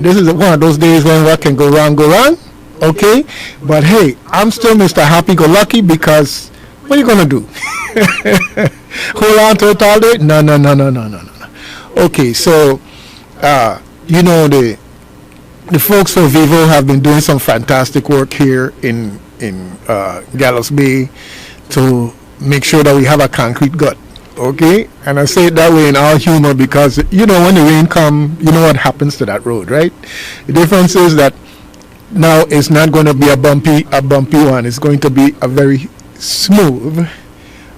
This is one of those days when what can go wrong. Okay, but hey, I'm still Mr. Happy Go Lucky because what are you gonna do? Hold on to it all day? No, no, no, no, no, no, no. Okay, so you know the folks for Vivo have been doing some fantastic work here in Gallows Bay to make sure that we have a concrete gut. Okay, and I say it that way in all humor because you know when the rain come, you know what happens to that road, right? The difference is that now it's not going to be a bumpy one. It's going to be a very smooth.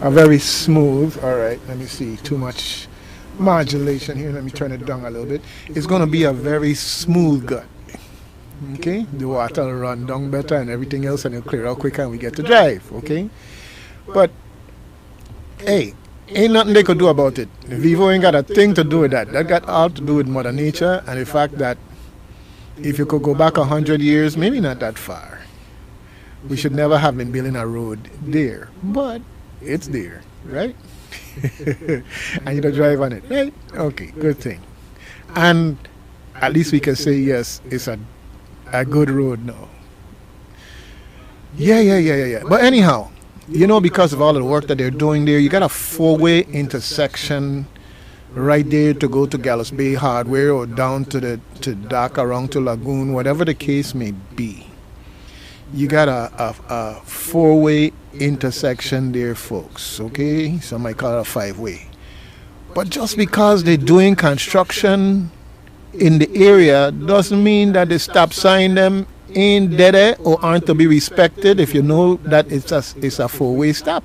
All right, let me see. Too much modulation here. Let me turn it down a little bit. It's going to be a very smooth gut. Okay, the water will run down better and everything else, and it'll clear out quicker, and we get to drive. Okay, but hey, ain't nothing they could do about it. Vivo ain't got a thing to do with that. That got all to do with Mother Nature and the fact that if you could go back 100 years, maybe not that far, we should never have been building a road there. But it's there, right? And you don't drive on it, right? Okay, good thing. And at least we can say, yes, it's a good road now. Yeah. But anyhow, you know, because of all of the work that they're doing there, you got a four-way intersection right there to go to Gallows Bay Hardware or down to dock around to Lagoon, whatever the case may be. You got a four-way intersection there, folks, okay? Some might call it a five-way. But just because they're doing construction in the area doesn't mean that the stop sign them ain't dead or aren't to be respected if you know that it's a four-way stop.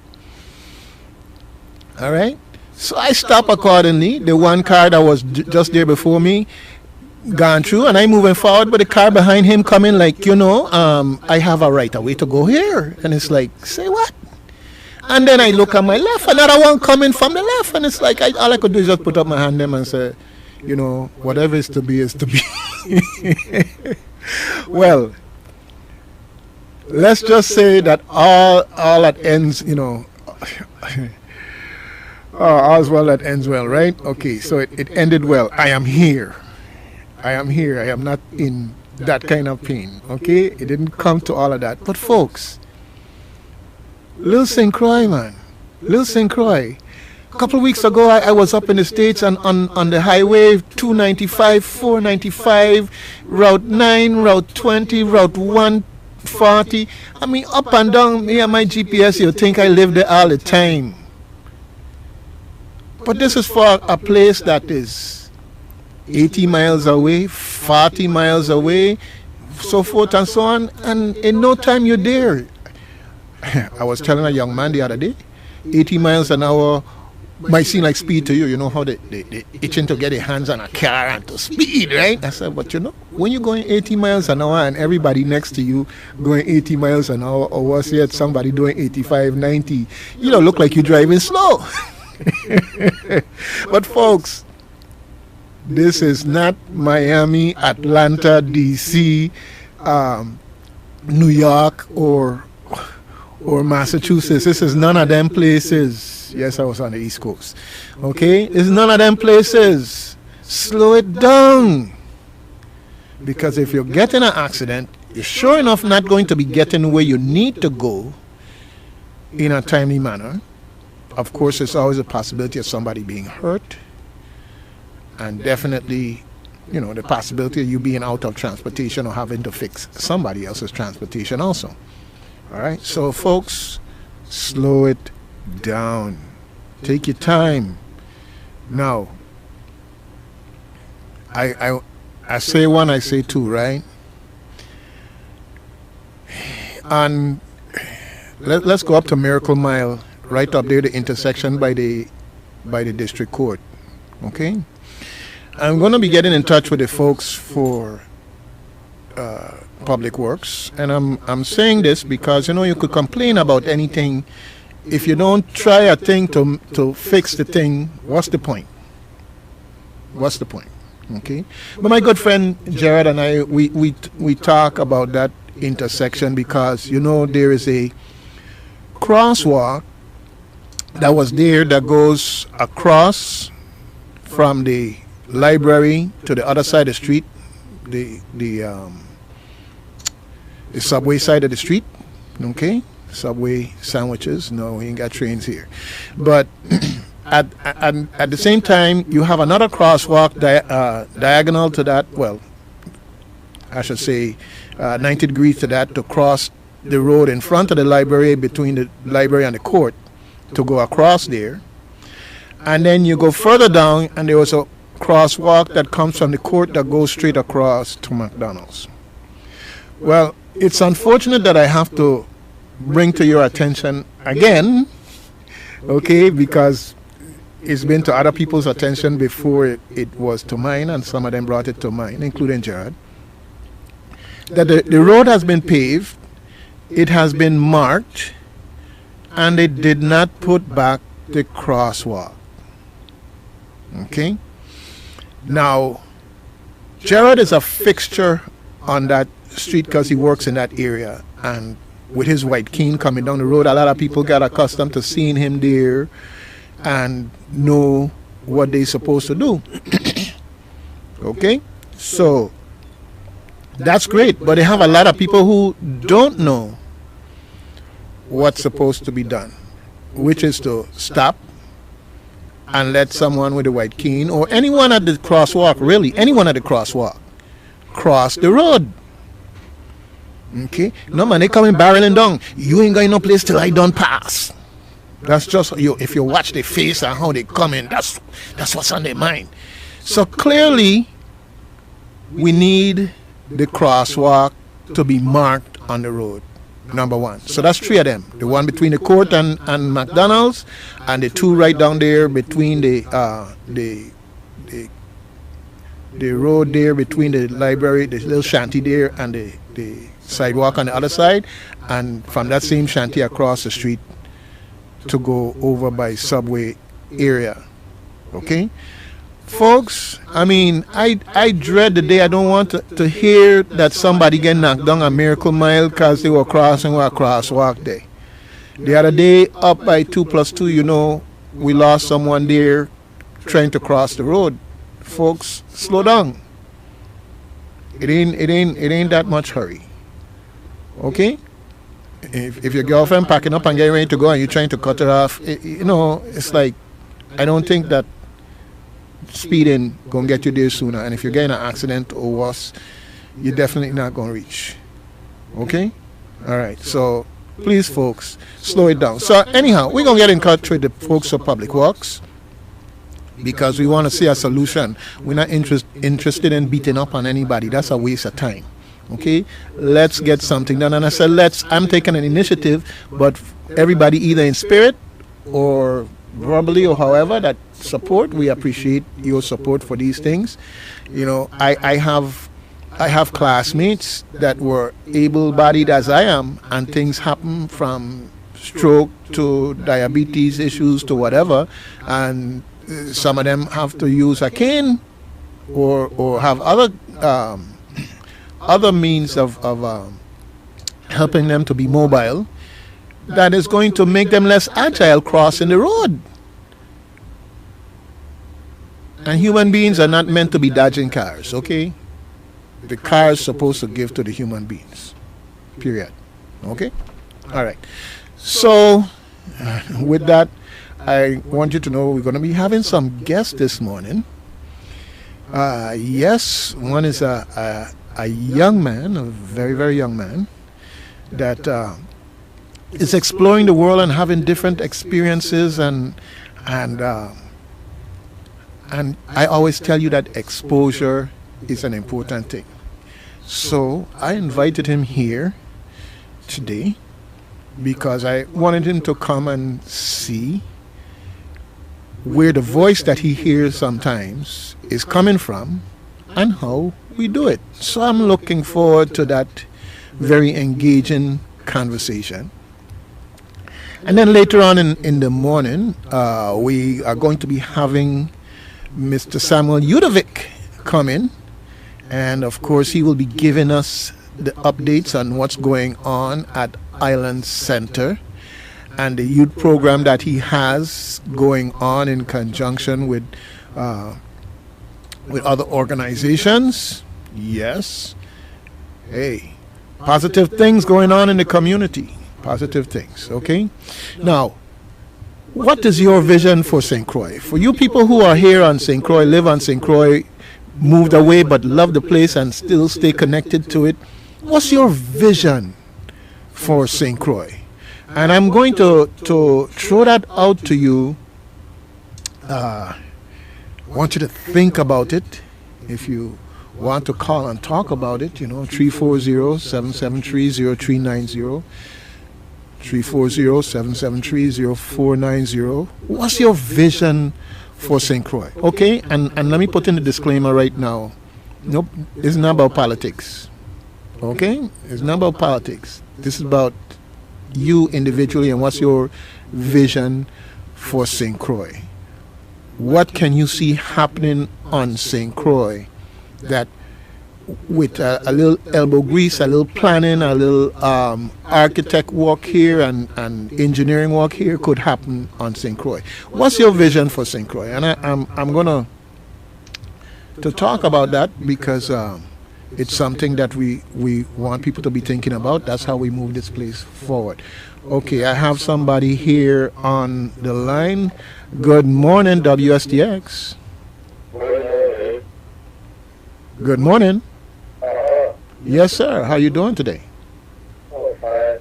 All right? So I stop accordingly. The one car that was just there before me gone through, and I'm moving forward, but the car behind him coming like, I have a right away to go here. And it's like, say what? And then I look at my left, another one coming from the left, and it's like, all I could do is just put up my hand there and say, whatever is to be is to be. Well, let's just say that all that ends, all's well that ends well, right? Okay, so it ended well. I am here. I am not in that kind of pain, okay? It didn't come to all of that. But folks, Lil St. Croix, man. Lil St. Croix. A couple of weeks ago, I was up in the States on the highway 295, 495, Route 9, Route 20, Route 140. I mean, up and down, me and my GPS, you think I live there all the time. But this is for a place that is 80 miles away, 40 miles away, so forth and so on, and in no time you're there. I was telling a young man the other day, 80 miles an hour might seem like speed to you. You know how they itching to get their hands on a car and to speed, right? I said, but when you're going 80 miles an hour and everybody next to you going 80 miles an hour, or worse yet, somebody doing 85, 90, you don't look like you're driving slow. But folks, this is not Miami, Atlanta, DC, New York, or Massachusetts. This is none of them places. Yes, I was on the East Coast. Okay? It's none of them places. Slow it down. Because if you're getting an accident, you're sure enough not going to be getting where you need to go in a timely manner. Of course, there's always a possibility of somebody being hurt. And definitely, the possibility of you being out of transportation or having to fix somebody else's transportation also. All right? So, folks, slow it down. Take your time. Now, I say one, I say two, right? And let's go up to Miracle Mile, right up there, the intersection by the district court. Okay? I'm going to be getting in touch with the folks for Public Works, and I'm saying this because you could complain about anything. If you don't try a thing to fix the thing, what's the point? What's the point? Okay. But my good friend Jared and I, we talk about that intersection because there is a crosswalk that was there that goes across from the library to the other side of the street, the subway side of the street. Okay, subway sandwiches. No, we ain't got trains here, but at the same time, you have another crosswalk diagonal to that. Well, I should say 90 degrees to that, to cross the road in front of the library, between the library and the court, to go across there. And then you go further down, and there was a crosswalk that comes from the court that goes straight across to McDonald's. Well, it's unfortunate that I have to bring to your attention again, okay, because it's been to other people's attention before it was to mine, and some of them brought it to mine, including Jared, that the road has been paved, it has been marked, and they did not put back the crosswalk. Okay? Now, Jared is a fixture on that street because he works in that area, and with his white cane coming down the road, a lot of people got accustomed to seeing him there and know what they're supposed to do. Okay? So, that's great, but they have a lot of people who don't know what's supposed to be done, which is to stop and let someone with a white cane, or anyone at the crosswalk, really, anyone at the crosswalk, cross the road. Okay? No, man, they coming barreling down. You ain't got no place till I done pass. That's just, if you watch their face and how they come in, that's what's on their mind. So clearly, we need the crosswalk to be marked on the road. Number one. So that's 3 of them. The one between the court and McDonald's, and the 2 right down there between the road there between the library, the little shanty there, and the sidewalk on the other side, and from that same shanty across the street to go over by subway area. Okay? Folks, I mean, I dread the day I don't want to hear that somebody get knocked down a Miracle Mile because they were crossing a crosswalk day. The other day, up by 2+2, we lost someone there trying to cross the road. Folks, slow down. It ain't that much hurry. Okay? If your girlfriend packing up and getting ready to go and you're trying to cut her off, it's like, I don't think that speeding gonna get you there sooner, and if you're getting an accident or worse, you're definitely not gonna reach. Okay? All right. So please, folks, slow it down. So anyhow, we're gonna get in touch with the folks of Public Works because we want to see a solution. We're not interested in beating up on anybody. That's a waste of time. Okay? Let's get something done. And I said, I'm taking an initiative, but everybody, either in spirit or verbally or however, that support, we appreciate your support for these things. I have classmates that were able-bodied as I am, and things happen from stroke to diabetes issues to whatever, and some of them have to use a cane or have other means of helping them to be mobile that is going to make them less agile crossing the road. And human beings are not meant to be dodging cars, okay? The car is supposed to give to the human beings. Period. Okay? All right. So, with that, I want you to know we're going to be having some guests this morning. Yes, one is a young man, a very, very young man, that is exploring the world and having different experiences, and I always tell you that exposure is an important thing. So I invited him here today because I wanted him to come and see where the voice that he hears sometimes is coming from and how we do it. So I'm looking forward to that very engaging conversation. And then later on in the morning, we are going to be having Mr. Samuel Udovic come in, and of course he will be giving us the updates on what's going on at Island Center and the youth program that he has going on in conjunction with other organizations. Yes. Hey, positive things going on in the community. Positive things, okay? Now, what is your vision for St. Croix? For you people who are here on St. Croix, live on St. Croix, moved away but love the place and still stay connected to it, what's your vision for St. Croix? And I'm going to throw that out to you. I want you to think about it. If you want to call and talk about it, 340-773-0390, 340-773-0490. What's your vision for St. Croix? Okay, and let me put in a disclaimer right now. Nope, it's not about politics. Okay? It's not about politics. This is about you individually and what's your vision for St. Croix. What can you see happening on St. Croix that with a little elbow grease, a little planning, a little architect work here and engineering work here could happen on St. Croix? What's your vision for St. Croix? And I'm going to talk about that because it's something that we want people to be thinking about. That's how we move this place forward. Okay, I have somebody here on the line. Good morning, WSTX. Good morning. Yes, sir. How you doing today? Oh, fine.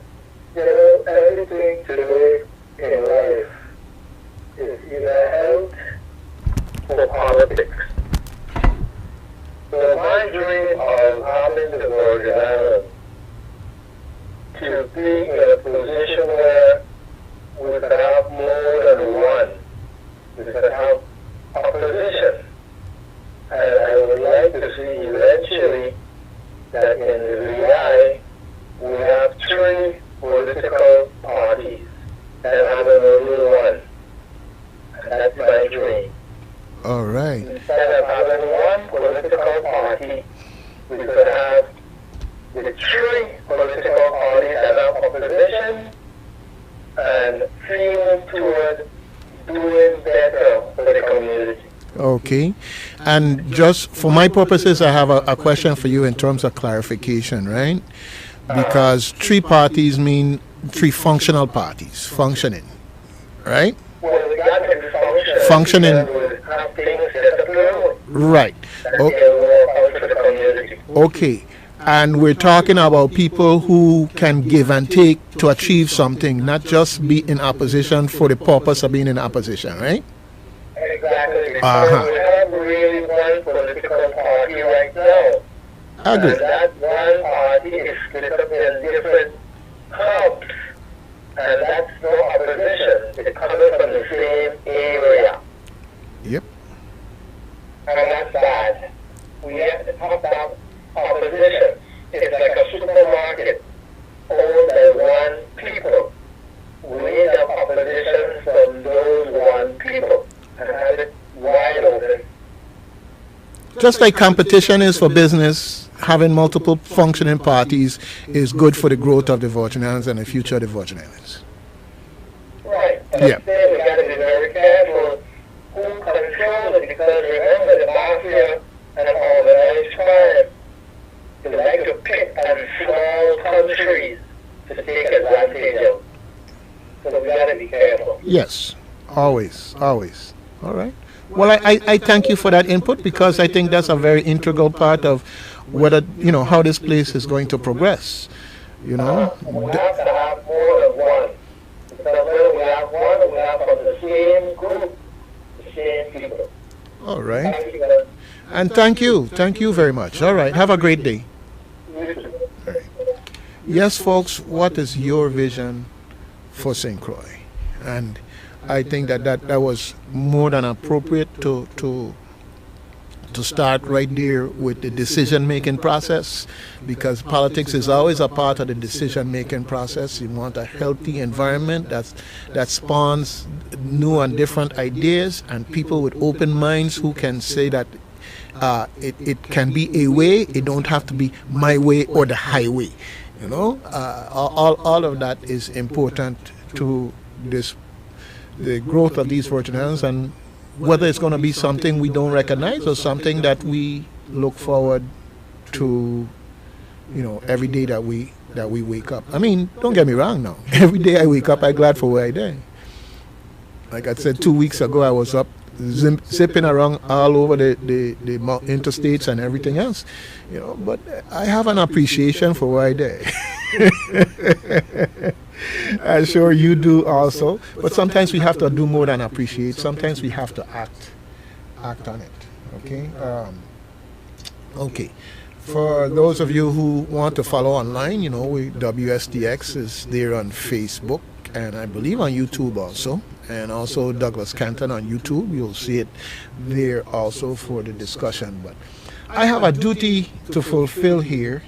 Everything today in life is either health or politics. So my dream of having the Virgin Islands to be in a position where we could have more than one. We could have opposition. And I would like to see eventually that in the VI we have 3 political parties and have only one. And that's my dream. All right. Instead of having one political party, we could have the 3 political parties that have opposition and feeling toward doing better for the community. Okay. And just for my purposes, I have a question for you in terms of clarification, right? Because 3 parties mean 3 functional parties, functioning, right? Well, we got to be Functioning. have things set up now. Right. And work out for the community. Okay. And we're talking about people who can give and take to achieve something, not just be in opposition for the purpose of being in opposition, right? Exactly. Because we have really one political party right now. I agree. And that one party is split up in different hubs. And that's no opposition. It's coming from the same area. Yep. And that's bad. We have to talk about opposition. It's like a supermarket owned by one people. We need the opposition from those one people and have it wide open. Just like competition is for business, having multiple functioning parties is good for the growth of the Virgin Islands and the future of the Virgin Islands. Right. And Yeah. then we got to be very careful who controls it, because remember the mafia and organized crime, they like to pick on small countries to take advantage of. So we got to be careful. Yes, always, always. All right. Well, I thank you for that input because I think that's a very integral part of whether, how this place is going to progress. We have to have more than one. Because when we have one, we have from the same group, the same people. All right. Thank you. And thank you. Thank you very much. All right. Have a great day. You too. Yes, folks, what is your vision for St. Croix? And I think that was more than appropriate to start right there with the decision-making process, because politics is always a part of the decision-making process. You want a healthy environment that spawns new and different ideas and people with open minds who can say that it can be a way. It don't have to be my way or the highway. All of that is important to the growth of these Virgin Islands, and whether it's going to be something we don't recognize or something that we look forward to, every day that we wake up. I mean, don't get me wrong now. Every day I wake up, I'm glad for where I did. Like I said 2 weeks ago, I was up zipping around all over the interstates and everything else, but I have an appreciation for where I did. I'm sure you do also, but sometimes we have to do more than appreciate. Sometimes we have to act on it. Okay. For those of you who want to follow online, WSTX is there on Facebook and I believe on YouTube also, and also Douglas Canton on YouTube. You'll see it there also for the discussion. But I have a duty to fulfill here.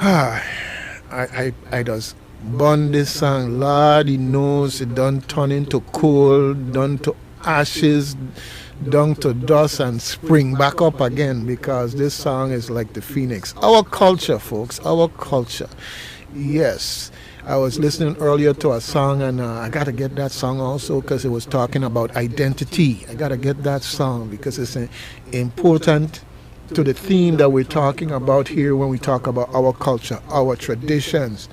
I just burn this song. Lord, He knows it done turn into coal, done to ashes, down to dust, and spring back up again, because this song is like the phoenix. Our culture, folks, our culture. Yes, I was listening earlier to a song, and I got to get that song also because it was talking about identity. I got to get that song because it's important to the theme that we're talking about here when we talk about our culture, our traditions,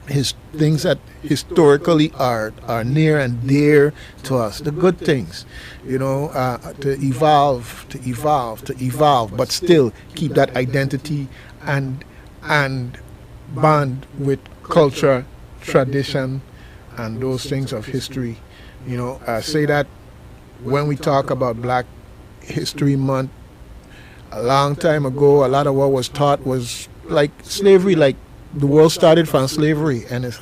things that historically are near and dear to us, the good things, to evolve, but still keep that identity and bond with culture, tradition, and those things of history. I say that when we talk about Black History Month, a long time ago, a lot of what was taught was like slavery, like the world started from slavery, and it's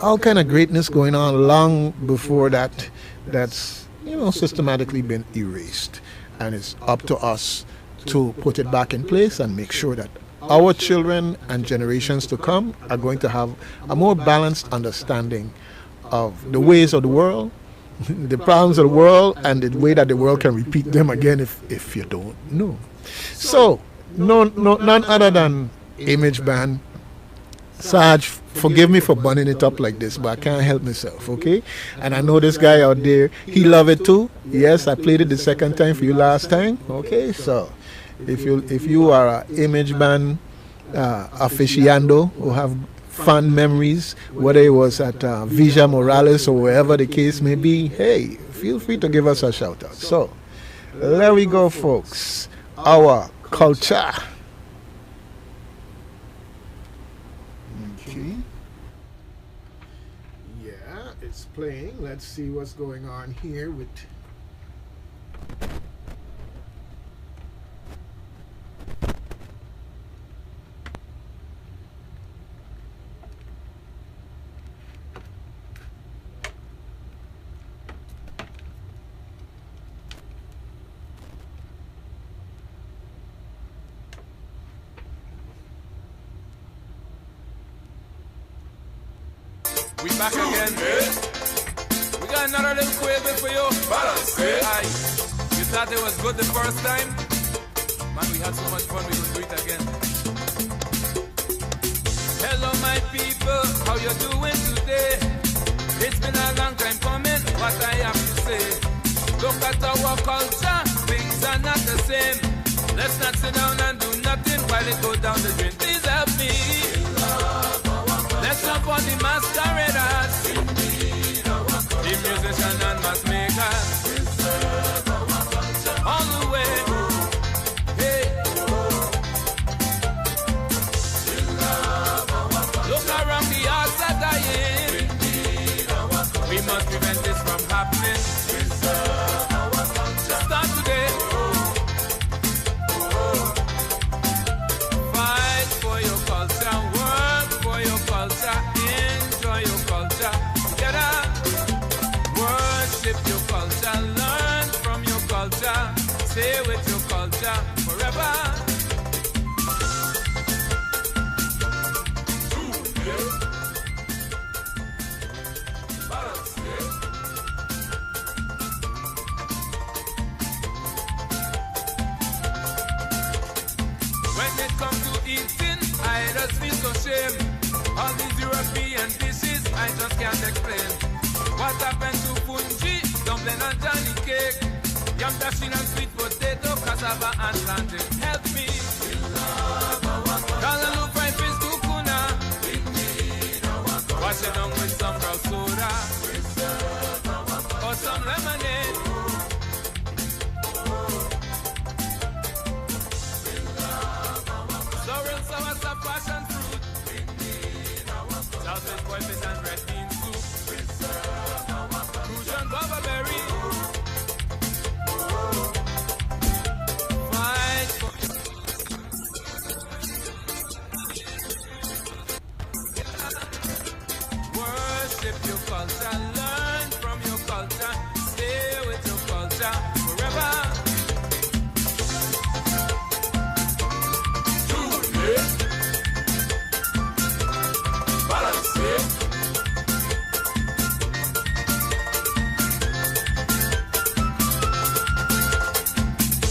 all kind of greatness going on long before that. That's systematically been erased, and it's up to us to put it back in place and make sure that our children and generations to come are going to have a more balanced understanding of the ways of the world, the problems of the world, and the way that the world can repeat them again if you don't know. So, none other than Image Band. Sarge, forgive me for burning it up like this, but I can't help myself, okay? And I know this guy out there, he love it too. Yes, I played it the second time for you last time, okay? So, if you are an Image Band aficionado who have fond memories, whether it was at Villa Morales or wherever the case may be, hey, feel free to give us a shout out. So, there we go, folks. Our culture. Okay. Yeah, it's playing. Let's see what's going on here with... We back again. We got another little quiz for you. Aye. You thought it was good the first time? Man, we had so much fun, we could do it again. Hello, my people, how you doing today? It's been a long time coming, what I have to say. Look at our culture, things are not the same. Let's not sit down and do nothing while it goes down the drain. Please help me. Let's not for the masqueraders, the musician and mass makers, all the way. Hey, look around, the odds are dying. We must prevent this from happening. Start today. Fight for your culture, work for your culture, enjoy your culture. Together, worship your culture, learn from your culture, stay with your culture forever. When it comes to eating, I just feel so shame. All these European dishes, I just can't explain. What happened to fungi, dumpling and Johnny cake? Yam dashing and sweet potato, cassava and plantain. Help me. Callaloo fried fish tukuna. Wash it down with some brown soda. Or some lemonade. Sorrel, sour, sap, passion fruit. Salted boiled fish and red bean soup. Crucian guava berry. Fight for worship your culture, learn from your culture, stay with your culture forever.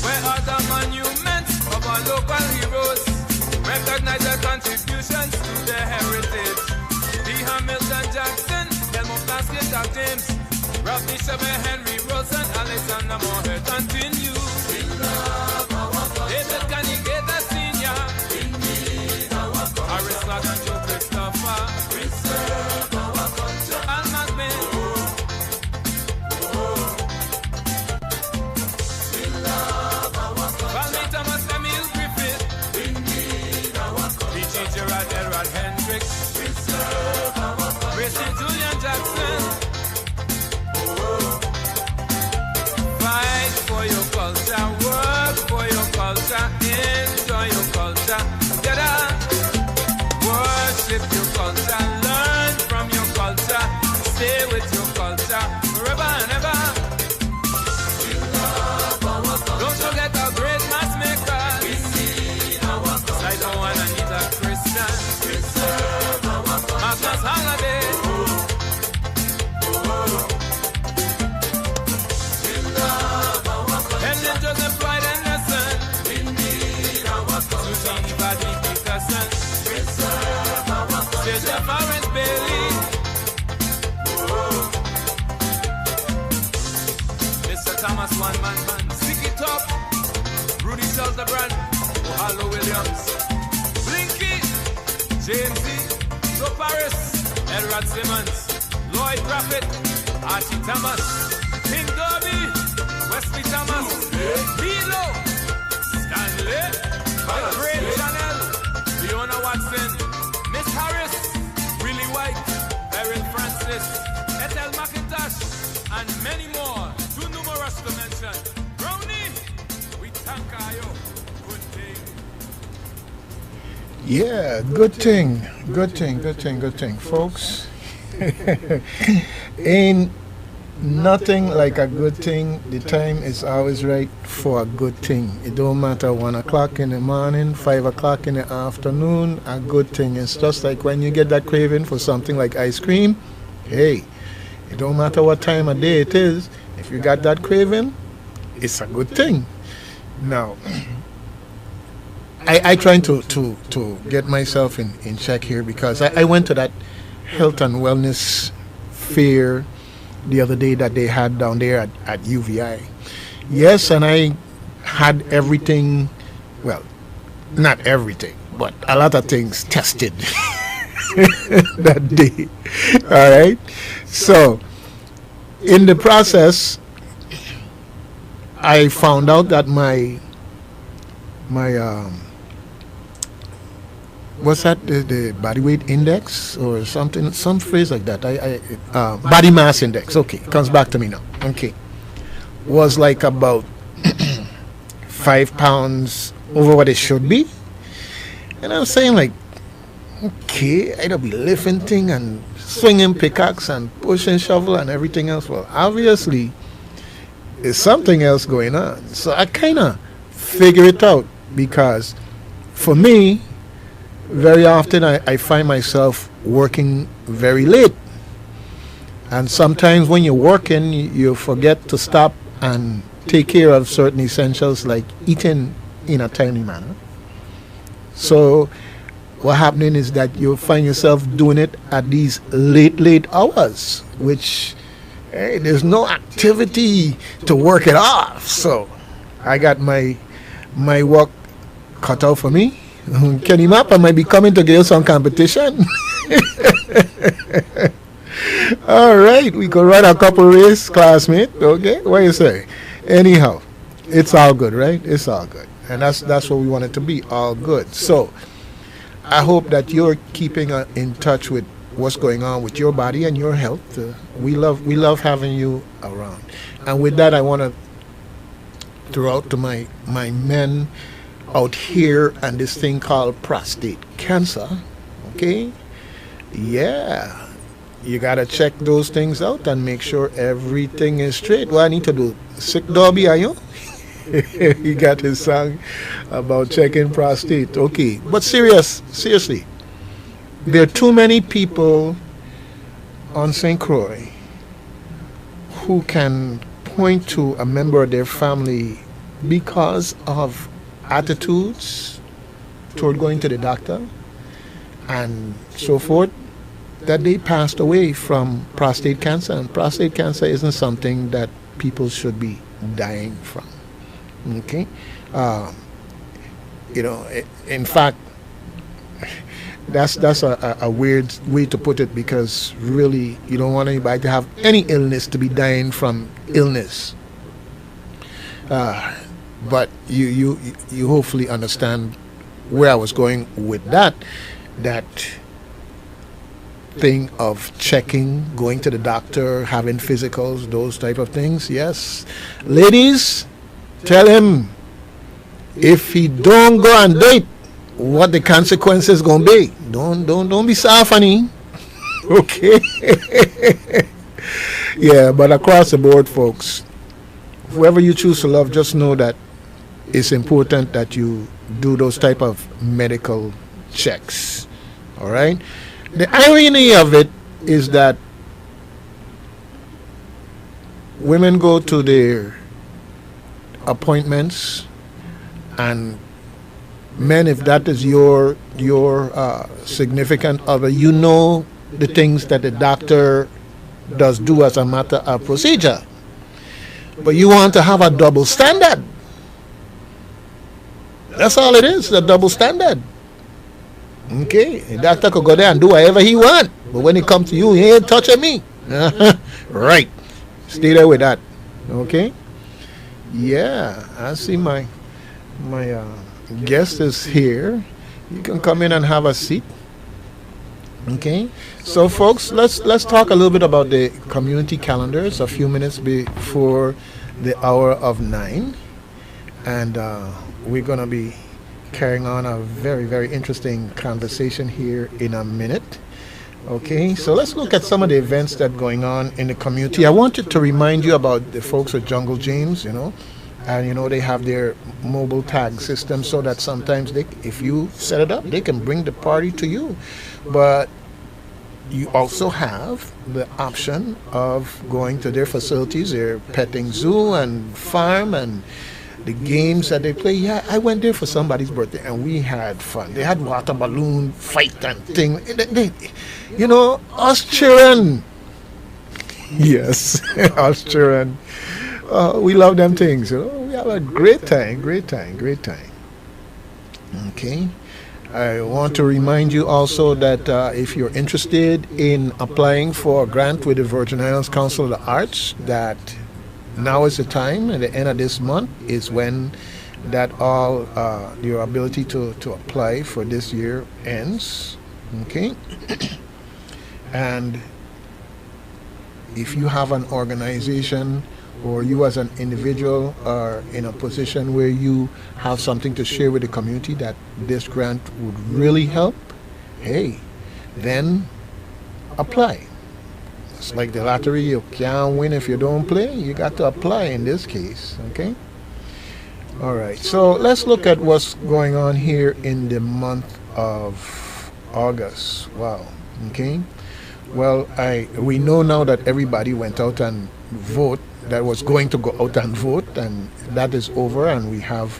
Where are the monuments of our local heroes? Recognize their contributions to their heritage. D. Hamilton Jackson, Elmo Plaskett, Jack James, Ralph Nishabe, Henry Rosen, Alexander Moorhead. Continue. David Canigata Sr. Harris Clark and Joe Christopher. Al McBain. Valmy Thomas, Emil Griffith. B.G. Gerard, Elrod Hendricks. Gracie Julian Jackson. Fight for your culture, work for your culture, enjoy your culture. Together, worship your culture, learn from your culture, stay with your culture forever and ever. Don't forget our great mass makers. Psycho and Anita Christian. Magnus Holiday. Helen Joseph Floyd Anderson. Susie Ibadi Peterson. Sylvia Lawrence Bailey. Mr. Thomas One Man Man. Sticky Top. Rudy Brand. Ohalo Williams. Blinky. James E. Joe Paris. Elrod Simmons. Lloyd Graffett. Archie Thomas. King Derby. Wesley Thomas. Lilo. Stanley. Great Chanel. Fiona Watson. Miss Harris. Willie White. Beryl Francis. Ethel McIntosh. And many more. Too numerous to mention. Brownie. We thank you. Good thing. Yeah, good thing. Good thing, folks. Ain't nothing like a good thing. The time is always right for a good thing. It don't matter 1 o'clock in the morning, 5 o'clock in the afternoon. A good thing. It's just like when you get that craving for something like ice cream. Hey, it don't matter what time of day it is. If you got that craving, it's a good thing. Now, I trying to get myself in check here because I went to that health and wellness fair the other day that they had down there at UVI. Yes, and I had everything, well, not everything, but a lot of things tested that day. All right. So, in the process, I found out that my what's that, the body weight index or something, some phrase like that, body mass index, okay, comes back to me now, okay, was like about 5 pounds over what it should be. And I was saying like, okay, I'd be lifting thing and swinging pickaxe and pushing shovel and everything else. Well, obviously there's something else going on. So I kind of figure it out because for me, very often I find myself working very late. And sometimes when you're working, you forget to stop and take care of certain essentials like eating in a timely manner. So what happening is that you find yourself doing it at these late hours, which Hey, there's no activity to work it off. So I got my work cut out for me. Kenny Map, I might be coming to give some competition. All right, we could run a couple race, classmate. Okay, what you say? Anyhow, it's all good, right? It's all good, and that's what we want it to be, all good. So I hope that you're keeping in touch with what's going on with your body and your health. We love having you around, and with that, I want to throw out to my men out here and this thing called prostate cancer. Okay, yeah, you gotta check those things out and make sure everything is straight. What I need to do? Sick Dobby, are you? He got his song about checking prostate. Okay, but seriously, there are too many people on St. Croix who can point to a member of their family because of attitudes toward going to the doctor and so forth, that they passed away from prostate cancer. And prostate cancer isn't something that people should be dying from. Okay, in fact, that's a weird way to put it, because really you don't want anybody to have any illness to be dying from illness. But you hopefully understand where I was going with that thing of checking, going to the doctor, having physicals, those type of things. Yes, ladies, tell him if he don't go and date, what the consequences gonna be. Don't be soft, honey. Okay. Yeah, but across the board, folks, whoever you choose to love, just know that it's important that you do those type of medical checks. All right. The irony of it is that women go to their appointments, and men, if that is your significant other, you know the things that the doctor does do as a matter of procedure, but you want to have a double standard. That's all it is, a double standard. Okay, the doctor could go there and do whatever he want, but when it comes to you, he ain't touching me. Right, stay there with that. Okay. Yeah, I see my guest is here. You can come in and have a seat. Okay, so folks, let's talk a little bit about the community calendars a few minutes before the hour of 9, and we're gonna be carrying on a very, very interesting conversation here in a minute. Okay, so let's look at some of the events that are going on in the community. I wanted to remind you about the folks at Jungle James, and they have their mobile tag system, so that sometimes if you set it up, they can bring the party to you. But you also have the option of going to their facilities, their petting zoo and farm, and the games that they play. Yeah, I went there for somebody's birthday and we had fun. They had water balloon fight and thing. Us children. Yes, us children. We love them things. We have a great time. Okay. I want to remind you also that if you're interested in applying for a grant with the Virgin Islands Council of the Arts, that now is the time, and the end of this month is when that all your ability to apply for this year ends. Okay. And if you have an organization, or you as an individual are in a position where you have something to share with the community that this grant would really help, hey, then apply. It's like the lottery, you can't win if you don't play. You got to apply in this case, okay? All right, so let's look at what's going on here in the month of August. Wow, okay? Well, we know now that everybody went out and vote, that was going to go out and vote, and that is over, and we have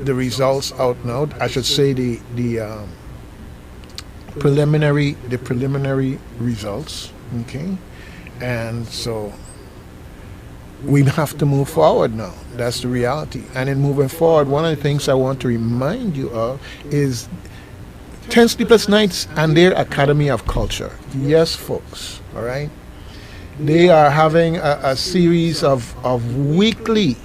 the results out now. I should say the preliminary results. Okay, And so we have to move forward now. That's the reality. And in moving forward, one of the things I want to remind you of is 10 Sleepless Nights and their Academy of Culture. Yes, folks, all right? They are having a series of weekly,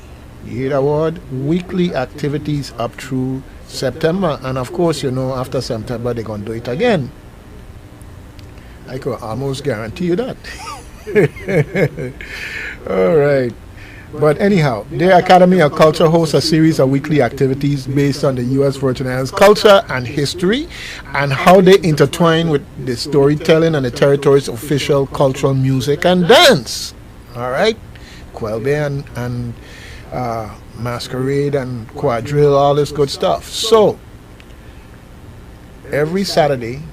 you hear that word? Weekly activities up through September. And of course, after September, they're going to do it again. I can almost guarantee you that. All right. But anyhow, their Academy of Culture hosts a series of weekly activities based on the U.S. Virgin Islands culture and history and how they intertwine with the storytelling and the territory's official cultural music and dance. All right? Quelbe and masquerade and quadrille, all this good stuff. So, every Saturday,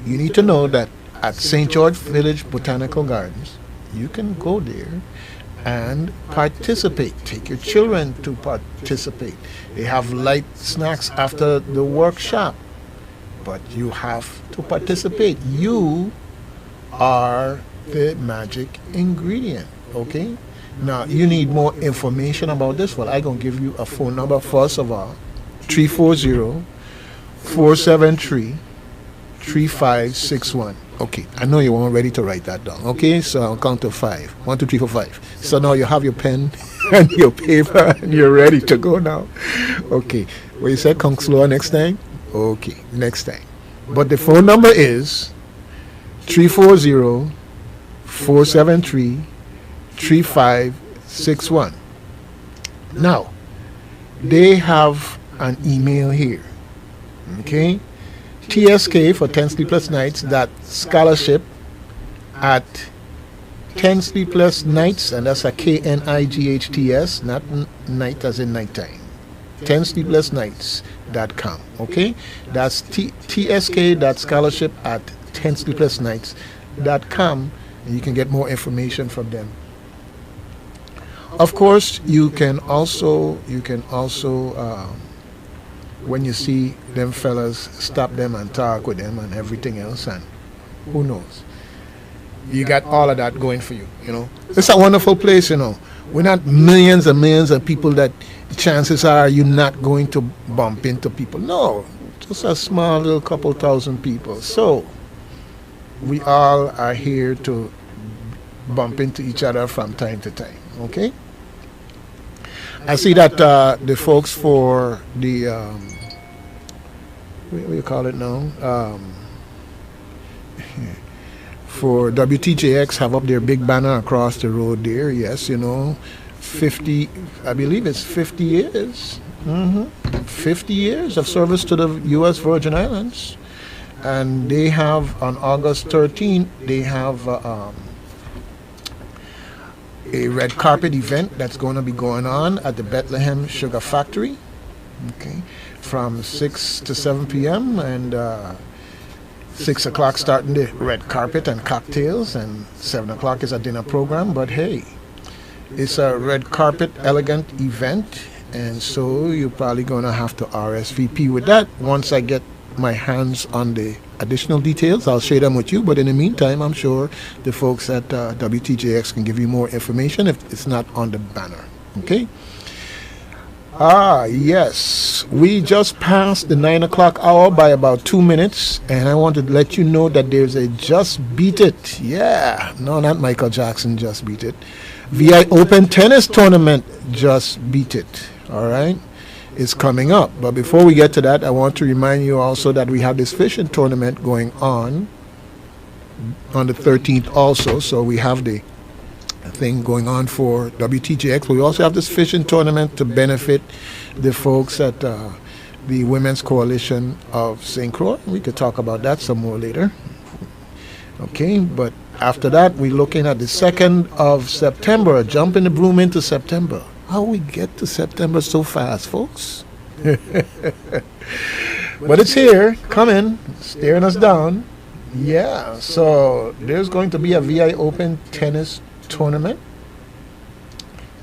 you need to know that at St. George Village Botanical Gardens, you can go there and participate. Take your children to participate. They have light snacks after the workshop, but you have to participate. You are the magic ingredient, okay? Now, you need more information about this. Well, I'm going to give you a phone number first of all, 340-473-3561. Okay, I know you weren't ready to write that down. Okay, so I'll count to 5. 1, 2, 3, 4, 5. So now you have your pen and your paper and you're ready to go now. Okay, what you said, come slower next time? Okay, next time. But the phone number is 340-473-3561. Now, they have an email here. Okay? TSK for 10 Sleepless Nights, that scholarship at 10 Sleepless Nights, and that's a KNIGHTS, not night as in nighttime. 10sleeplessnights.com. Okay? That's TSK.scholarship at 10sleeplessnights.com, and you can get more information from them. Of course, you can also when you see them fellas, stop them and talk with them and everything else, and who knows, you got all of that going for you. It's a wonderful place. We're not millions and millions of people that chances are you're not going to bump into people. No, just a small little couple thousand people. So we all are here to bump into each other from time to time. Okay, I see that the folks for the what do you call it now? For WTJX have up their big banner across the road there. Yes, 50, I believe it's 50 years. 50 years of service to the U.S. Virgin Islands. And they have, on August 13th, they have a red carpet event that's going to be going on at the Bethlehem Sugar Factory. Okay, from 6 to 7 p.m. and 6 o'clock starting the red carpet and cocktails, and 7 o'clock is a dinner program. But hey, it's a red carpet elegant event, and so you're probably going to have to RSVP with that. Once I get my hands on the additional details, I'll share them with you. But in the meantime, I'm sure the folks at WTJX can give you more information if it's not on the banner. Okay? Yes, we just passed the 9 o'clock hour by about 2 minutes, and I want to let you know that there's a Just Beat It. Yeah, no, not Michael Jackson, Just Beat It. VI Open Tennis Tournament, Just Beat It. All right, it's coming up. But before we get to that, I want to remind you also that we have this fishing tournament going on the 13th also. So we have the thing going on for WTJX. We also have this fishing tournament to benefit the folks at the Women's Coalition of St. Croix. We could talk about that some more later. Okay, but after that, we're looking at the 2nd of September, jumping the broom into September. How we get to September so fast, folks? But it's here, coming, staring us down. Yeah, so there's going to be a VI Open tennis tournament,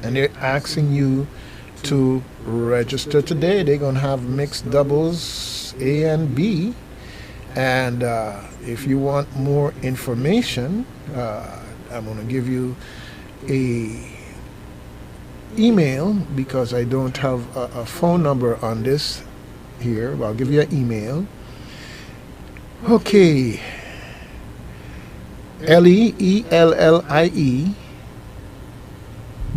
and they're asking you to register today. They're going to have mixed doubles A and B, And if you want more information, I'm going to give you a email because I don't have a phone number on this here. But I'll give you an email. Okay. Leellie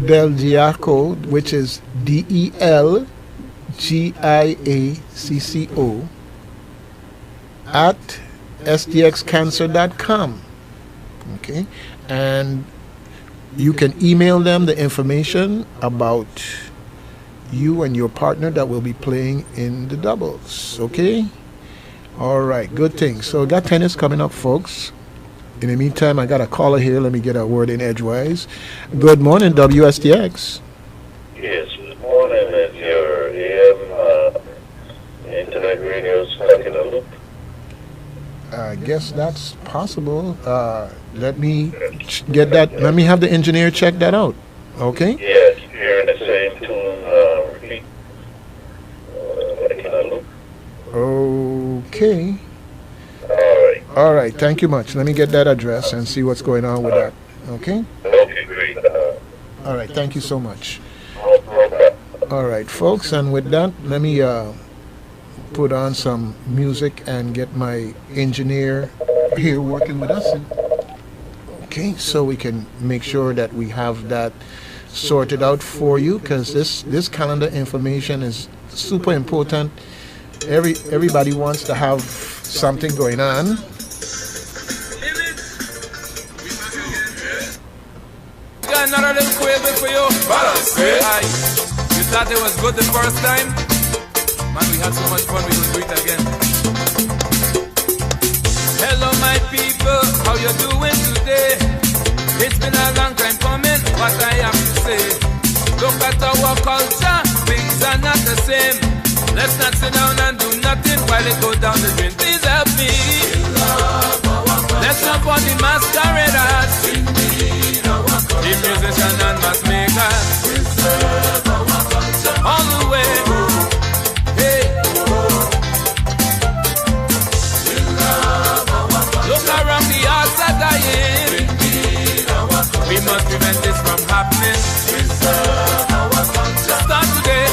Del Giaco, which is DELGIACCO at stxcancer.com. Okay, and you can email them the information about you and your partner that will be playing in the doubles. Okay, all right, good thing. So we got tennis coming up, folks. In the meantime, I got a caller here. Let me get a word in edgewise. Good morning, WSTX. Yes, good morning. It's your AM internet radio stuck in a loop. I guess that's possible. Let me get that. Let me have the engineer check that out. Okay? Yeah, keep hearing the same tune repeat. Stuck in a loop. Okay. All right. Thank you much. Let me get that address and see what's going on with that. Okay? Okay, great. All right. Thank you so much. All right, folks. And with that, let me put on some music and get my engineer here working with us. Okay, so we can make sure that we have that sorted out for you, because this calendar information is super important. Everybody wants to have something going on. Got another little quiz for you. Balance, you thought it was good the first time? Man, we had so much fun, we will do it again. Hello, my people, how you doing today? It's been a long time coming, what I have to say. Look at our culture, things are not the same. Let's not sit down and do nothing while it goes down the drain. Please help me. Let's not for the masqueraders, the musician and mass makers. All the way. We must prevent this from happening. Start today.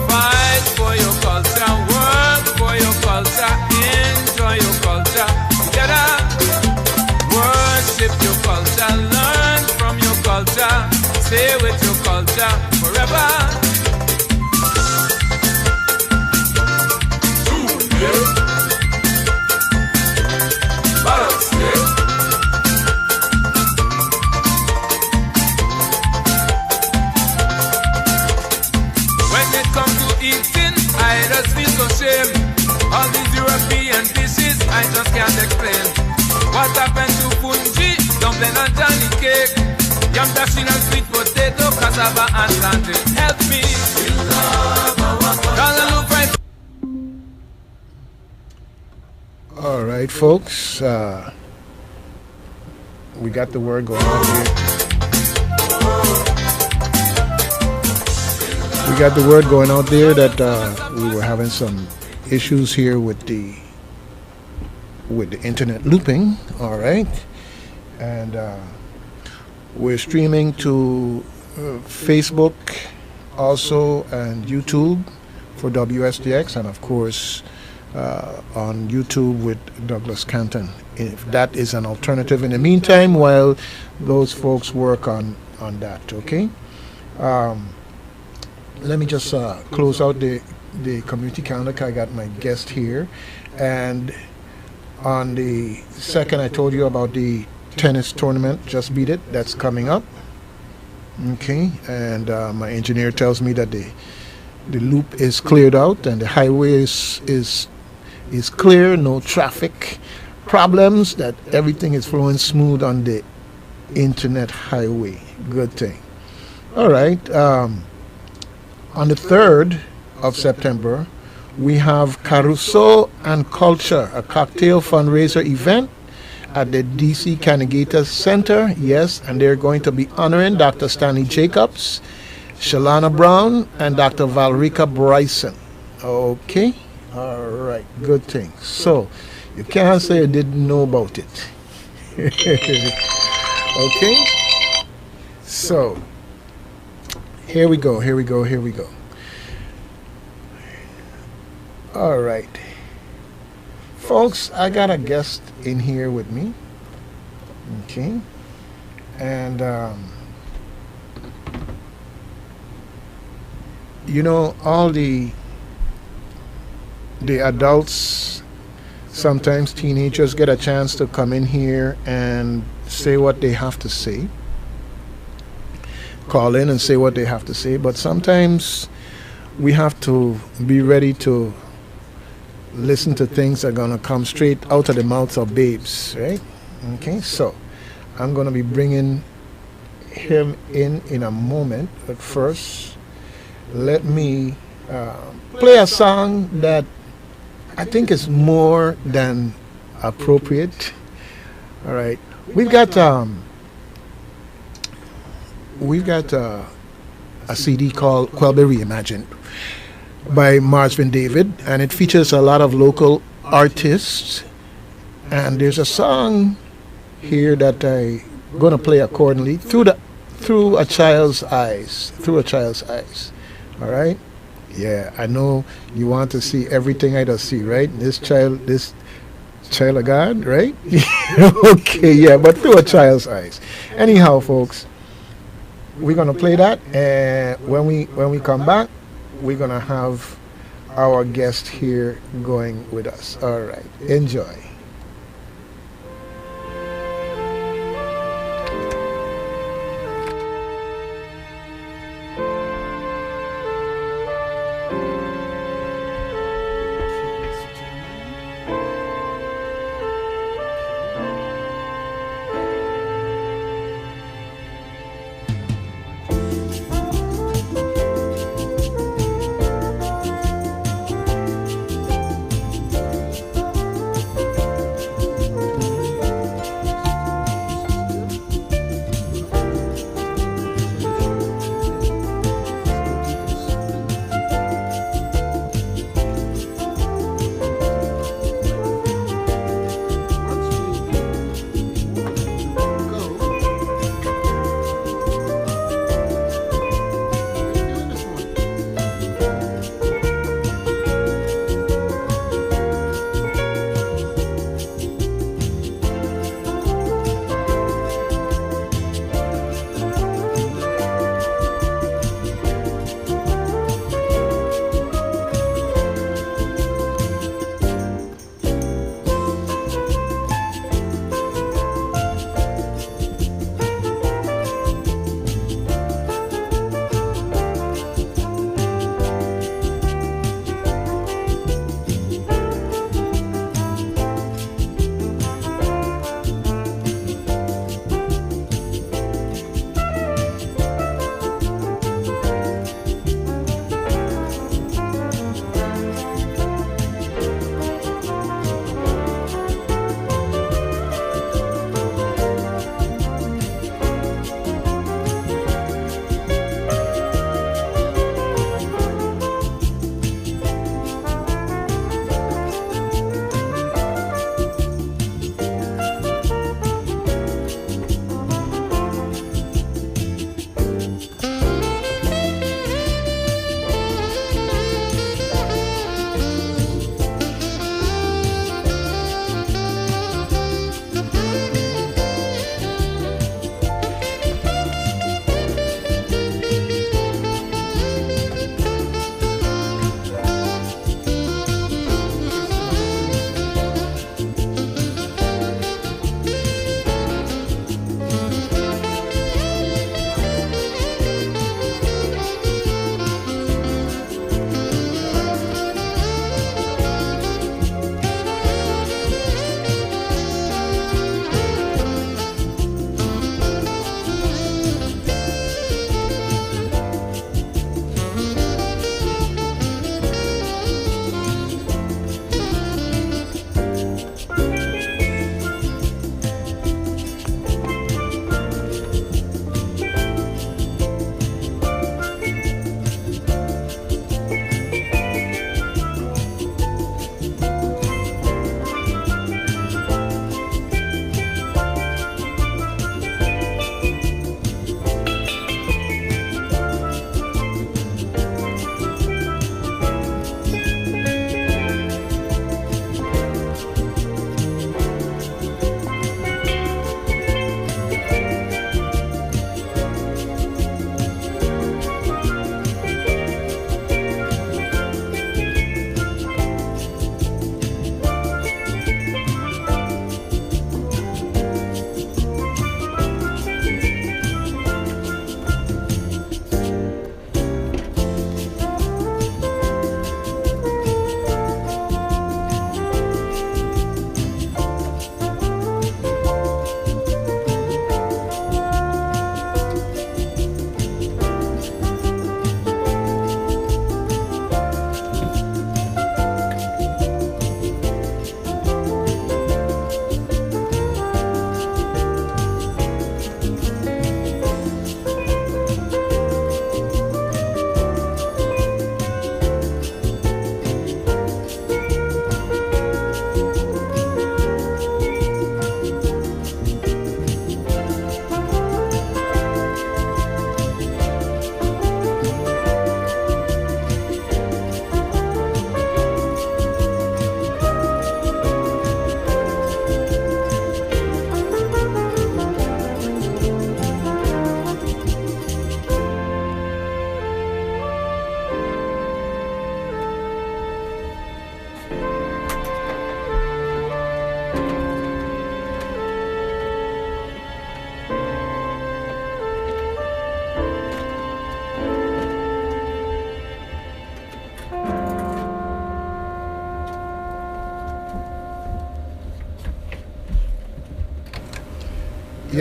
Fight for your culture, work for your culture, enjoy your culture. Together, worship your culture, learn from your culture, stay with your culture forever. All these European dishes, I just can't explain. What happened to fungi, dumpling and Johnny cake, yam dashing and sweet potato, cassava and plantain? Help me. All right, folks. We got the word going out here. We got the word going out there that we were having some issues here with the internet looping. All right, and we're streaming to Facebook also and YouTube for WSTX, and of course on YouTube with Douglas Canton, if that is an alternative in the meantime while those folks work on that. Okay, let me just close out the community calendar. I got my guest here, and on the second I told you about the tennis tournament, Just Beat It, that's coming up. Okay, and my engineer tells me that the loop is cleared out and the highway is clear, no traffic problems, that everything is flowing smooth on the internet highway. Good thing. All right, on the 3rd of September, we have Caruso and Culture, a cocktail fundraiser event at the DC Cannegator Center. Yes, and they're going to be honoring Dr. Stanley Jacobs, Shalana Brown, and Dr. Valrika Bryson. Okay. All right. Good thing. So you can't say you didn't know about it. Okay. So here we go. Here we go. Here we go. All right. Folks, I got a guest in here with me. Okay. And, all the adults, sometimes teenagers get a chance to come in here and say what they have to say. Call in and say what they have to say. But sometimes we have to be ready to listen to things that are going to come straight out of the mouths of babes, right? Okay, so I'm going to be bringing him in a moment, but first let me play a song that I think is more than appropriate. All right, we've got a CD called Quelby Reimagined by Marvin David, and it features a lot of local artists. And there's a song here that I gonna play accordingly through a child's eyes. Through a child's eyes. All right. Yeah, I know you want to see everything I just see, right? This child of God, right? Okay, yeah, but through a child's eyes. Anyhow, folks, we're gonna play that, and when we come back, we're gonna have our guest here going with us. All right, enjoy.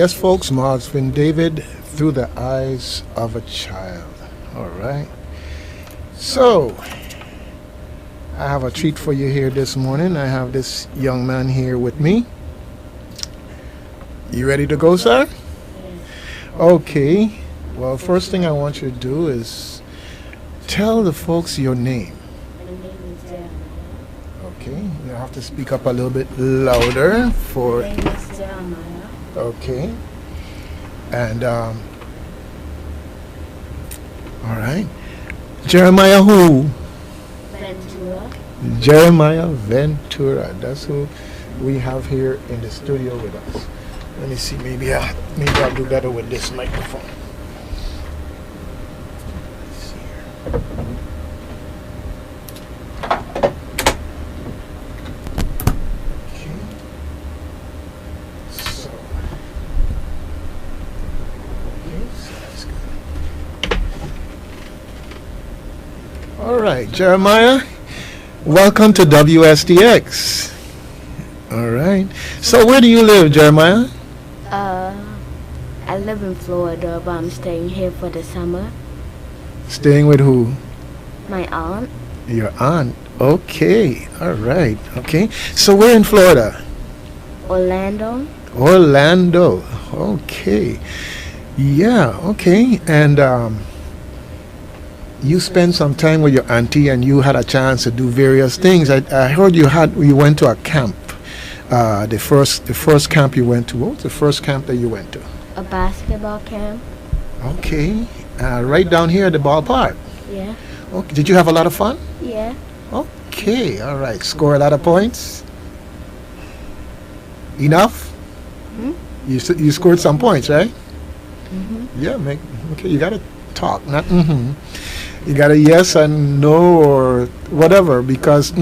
Yes, folks, Marvin David, Through the Eyes of a Child. All right. So, I have a treat for you here this morning. I have this young man here with me. You ready to go, sir? Okay. Well, first thing I want you to do is tell the folks your name. My name is Jeremiah. Okay. You have to speak up a little bit louder for. My name is Jeremiah. Okay. And all right. Jeremiah who? Ventura. Jeremiah Ventura. That's who we have here in the studio with us. Let me see. Maybe I'll do better with this microphone. Let's see here. Okay. So. Okay. So that's good. All right, Jeremiah. Welcome to WSTX. All right. So where do you live, Jeremiah? I live in Florida, but I'm staying here for the summer. Staying with who? My aunt. Your aunt. Okay. All right. Okay. So we're in Florida. Orlando. Orlando. Okay. Yeah. Okay. And you spent some time with your auntie, and you had a chance to do various things. I heard you went to a camp. The first camp you went to. What was the first camp that you went to? A basketball camp. Okay. Right down here at the ballpark. Yeah. Okay. Did you have a lot of fun? Yeah. Okay. All right. Score a lot of points. Enough? Hmm? You scored some points, right? Mhm. Yeah. Okay. You gotta talk, not mm-hmm. You got a yes and no or whatever, because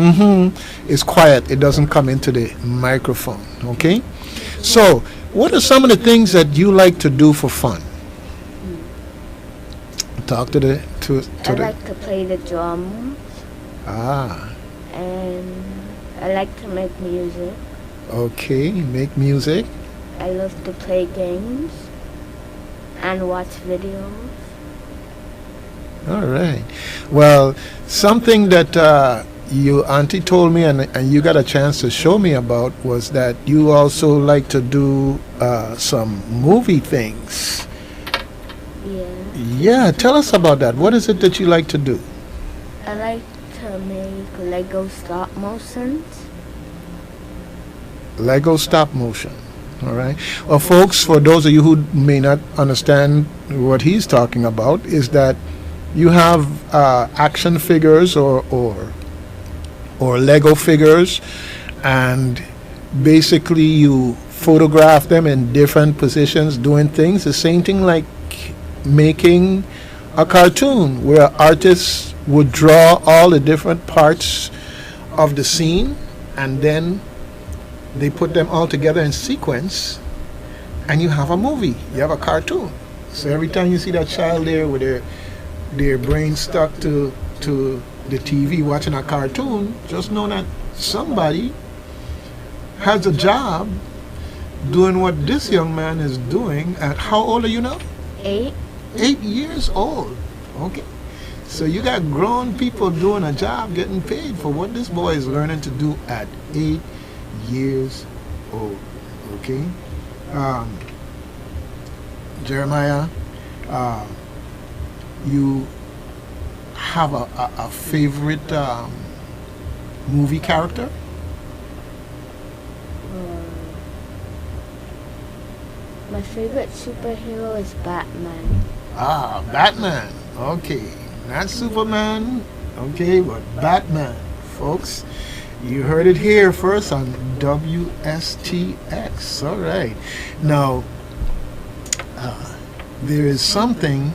is quiet. It doesn't come into the microphone. Okay? So, what are some of the things that you like to do for fun? Talk to the I like to play the drums, and I like to make music. Okay, make music. I love to play games and watch videos. All right. Well, something that your auntie told me and you got a chance to show me about was that you also like to do some movie things. Yeah. Yeah, tell us about that. What is it that you like to do? I like to make Lego stop motions. Lego stop motion. All right. Well, folks, for those of you who may not understand what he's talking about, is that you have action figures or Lego figures, and basically you photograph them in different positions doing things. The same thing like making a cartoon where artists would draw all the different parts of the scene, and then they put them all together in sequence, and you have a movie. You have a cartoon. So every time you see that child there with their brain stuck to the TV watching a cartoon, just know that somebody has a job doing what this young man is doing. At how old are you now? 8. 8 years old. Okay. So you got grown people doing a job getting paid for what this boy is learning to do at 8 years old. Okay. Jeremiah, you have a favorite movie character? My favorite superhero is Batman. Batman. Okay. Not Superman. Okay, but Batman. Folks, you heard it here first on WSTX. All right. Now, there is something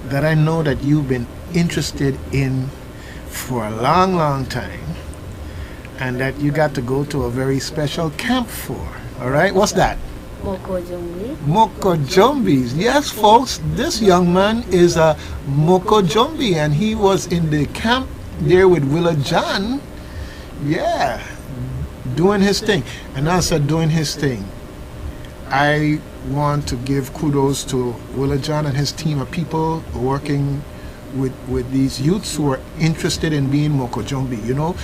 that I know that you've been interested in for a long, long time, and that you got to go to a very special camp for. All right, what's that? Moko Jumbi. Moko Jumbis. Yes, folks, this young man is a Moko Jumbi, and he was in the camp there with Willa John. Yeah, doing his thing. And I said doing his thing. I want to give kudos to Willa John and his team of people working with these youths who are interested in being Mokojombi. You know,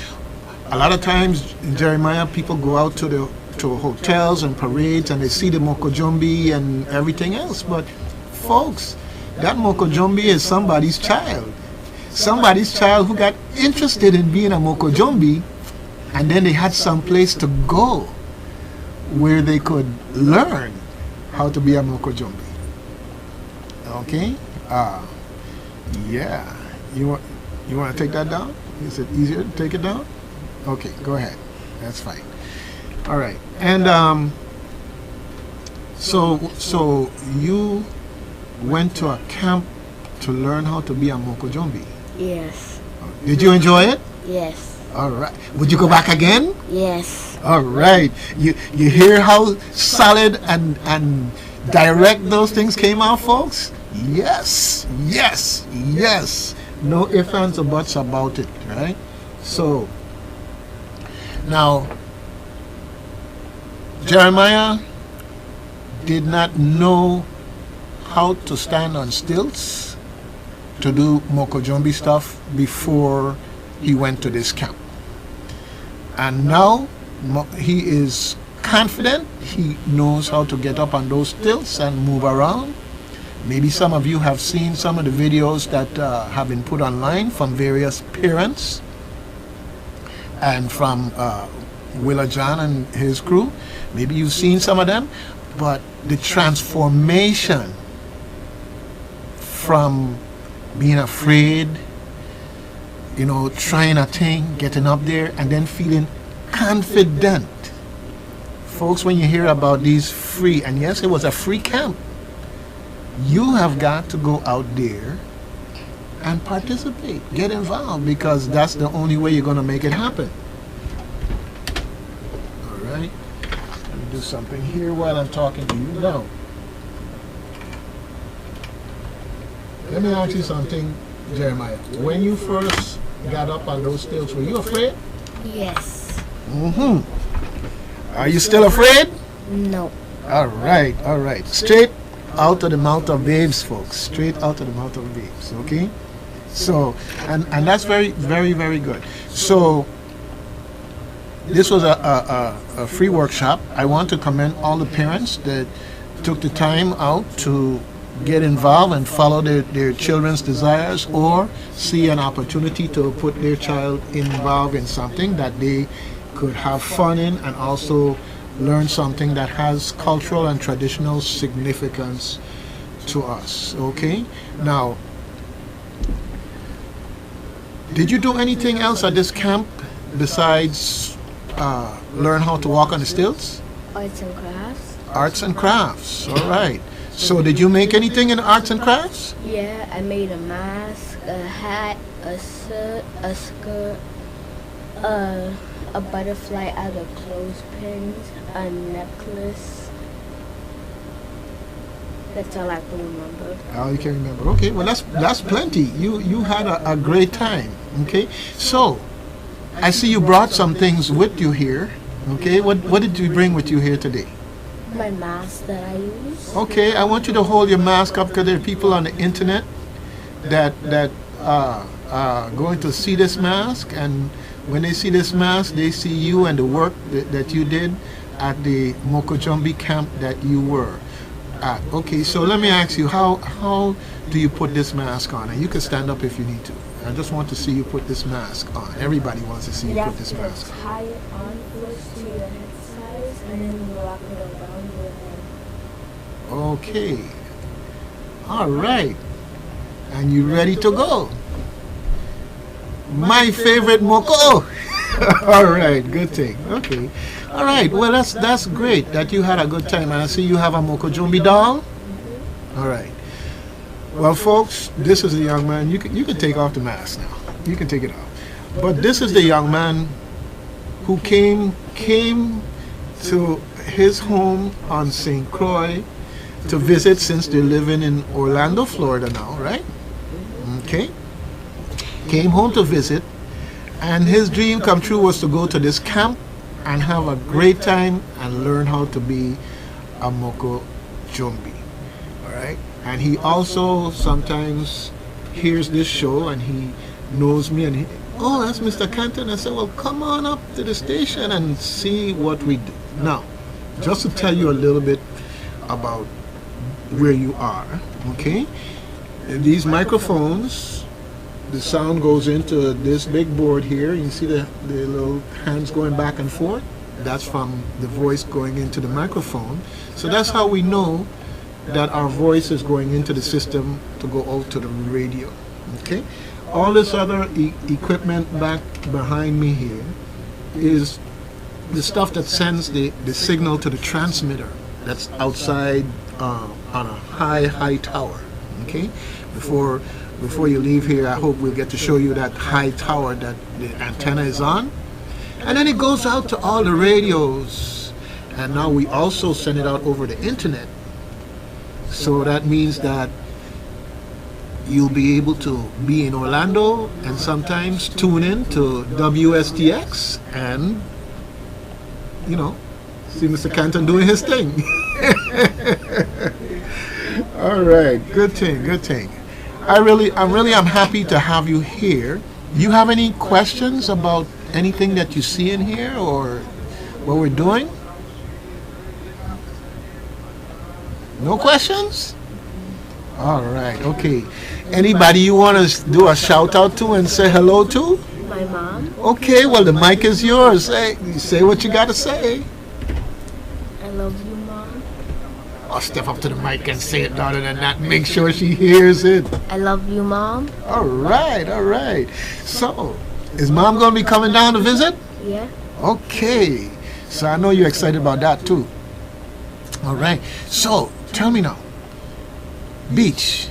a lot of times, Jeremiah, people go out to hotels and parades and they see the Mokojombi and everything else. But folks, that Mokojombi is somebody's child. Somebody's child who got interested in being a Mokojombi, and then they had some place to go where they could learn how to be a Mokojombi. Okay? Yeah. You want to take that down? Is it easier to take it down? Okay, go ahead. That's fine. All right. And so you went to a camp to learn how to be a Mokojombi. Yes. Did you enjoy it? Yes. All right. Would you go back again? Yes. All right. You hear how solid and direct those things came out, folks? Yes. Yes. Yes. No ifs, ands, or buts about it, right? So, now, Jeremiah did not know how to stand on stilts to do Mokojombi stuff before he went to this camp. And now he is confident. He knows how to get up on those stilts and move around. Maybe some of you have seen some of the videos that have been put online from various parents and from Willa John and his crew. Maybe you've seen some of them, but the transformation from being afraid, you know, trying a thing, getting up there, and then feeling confident. Folks, when you hear about these free, and yes, it was a free camp, you have got to go out there and participate, get involved, because that's the only way you're going to make it happen. All right, let me do something here while I'm talking to you now. Let me ask you something, Jeremiah. When you first got up on those stilts, were you afraid? Yes. Are you still afraid? No. All right, all right. Straight out of the mouth of babes, folks. Straight out of the mouth of babes, okay? So, and that's very, very, very good. So, this was a free workshop. I want to commend all the parents that took the time out to get involved and follow their children's desires, or see an opportunity to put their child involved in something that they could have fun in and also learn something that has cultural and traditional significance to us. Okay? Now, did you do anything else at this camp besides learn how to walk on the stilts? Arts and crafts. Arts and crafts. All right. So did you make anything in arts and crafts? Yeah, I made a mask, a hat, a suit, a skirt, a butterfly out of clothespins, a necklace. That's all I can remember. Oh, you can remember. Okay, well that's plenty. You had a great time. Okay, so I see you brought some things with you here. Okay, what did you bring with you here today? My mask that I use. Okay, I want you to hold your mask up because there are people on the internet that are going to see this mask, and when they see this mask, they see you and the work that you did at the Mokojombi camp that you were at. Okay, so let me ask you, how do you put this mask on? And you can stand up if you need to. I just want to see you put this mask on. Everybody wants to see you put this mask on. Tie it on first to your head size, and then wrap it around your head. Okay. All right. And you ready to go? My favorite Moko. All right, good thing. Okay. All right. Well, that's great that you had a good time. And I see you have a Mokojombi doll. All right. Well, folks, this is the young man. You can take off the mask now. You can take it off. But this is the young man who came to his home on St. Croix to visit, since they're living in Orlando, Florida now, right? Okay. Came home to visit, and his dream come true was to go to this camp and have a great time and learn how to be a Moko Jumbi. All right, and he also sometimes hears this show and he knows me and he, oh, that's Mr. Canton. I said, well, come on up to the station and see what we do. Now, just to tell you a little bit about where you are, okay? These microphones, the sound goes into this big board here. You see the little hands going back and forth? That's from the voice going into the microphone. So that's how we know that our voice is going into the system to go out to the radio, okay? All this other equipment back behind me here is the stuff that sends the signal to the transmitter that's outside on a high tower, okay? Before you leave here, I hope we'll get to show you that high tower that the antenna is on. And then it goes out to all the radios. And now we also send it out over the internet. So that means that you'll be able to be in Orlando and sometimes tune in to WSTX and, you know, see Mr. Canton doing his thing. All right, good thing. I'm happy to have you here. You have any questions about anything that you see in here or what we're doing? No questions? All right, okay. Anybody you want to do a shout out to and say hello to? My mom. Okay, well the mic is yours. Say what you got to say. I love you, Mom. I'll step up to the mic and say it louder than that. Make sure she hears it. I love you, Mom. All right. So, is Mom going to be coming down to visit? Yeah. Okay. So I know you're excited about that too. All right. So, tell me now. Beach.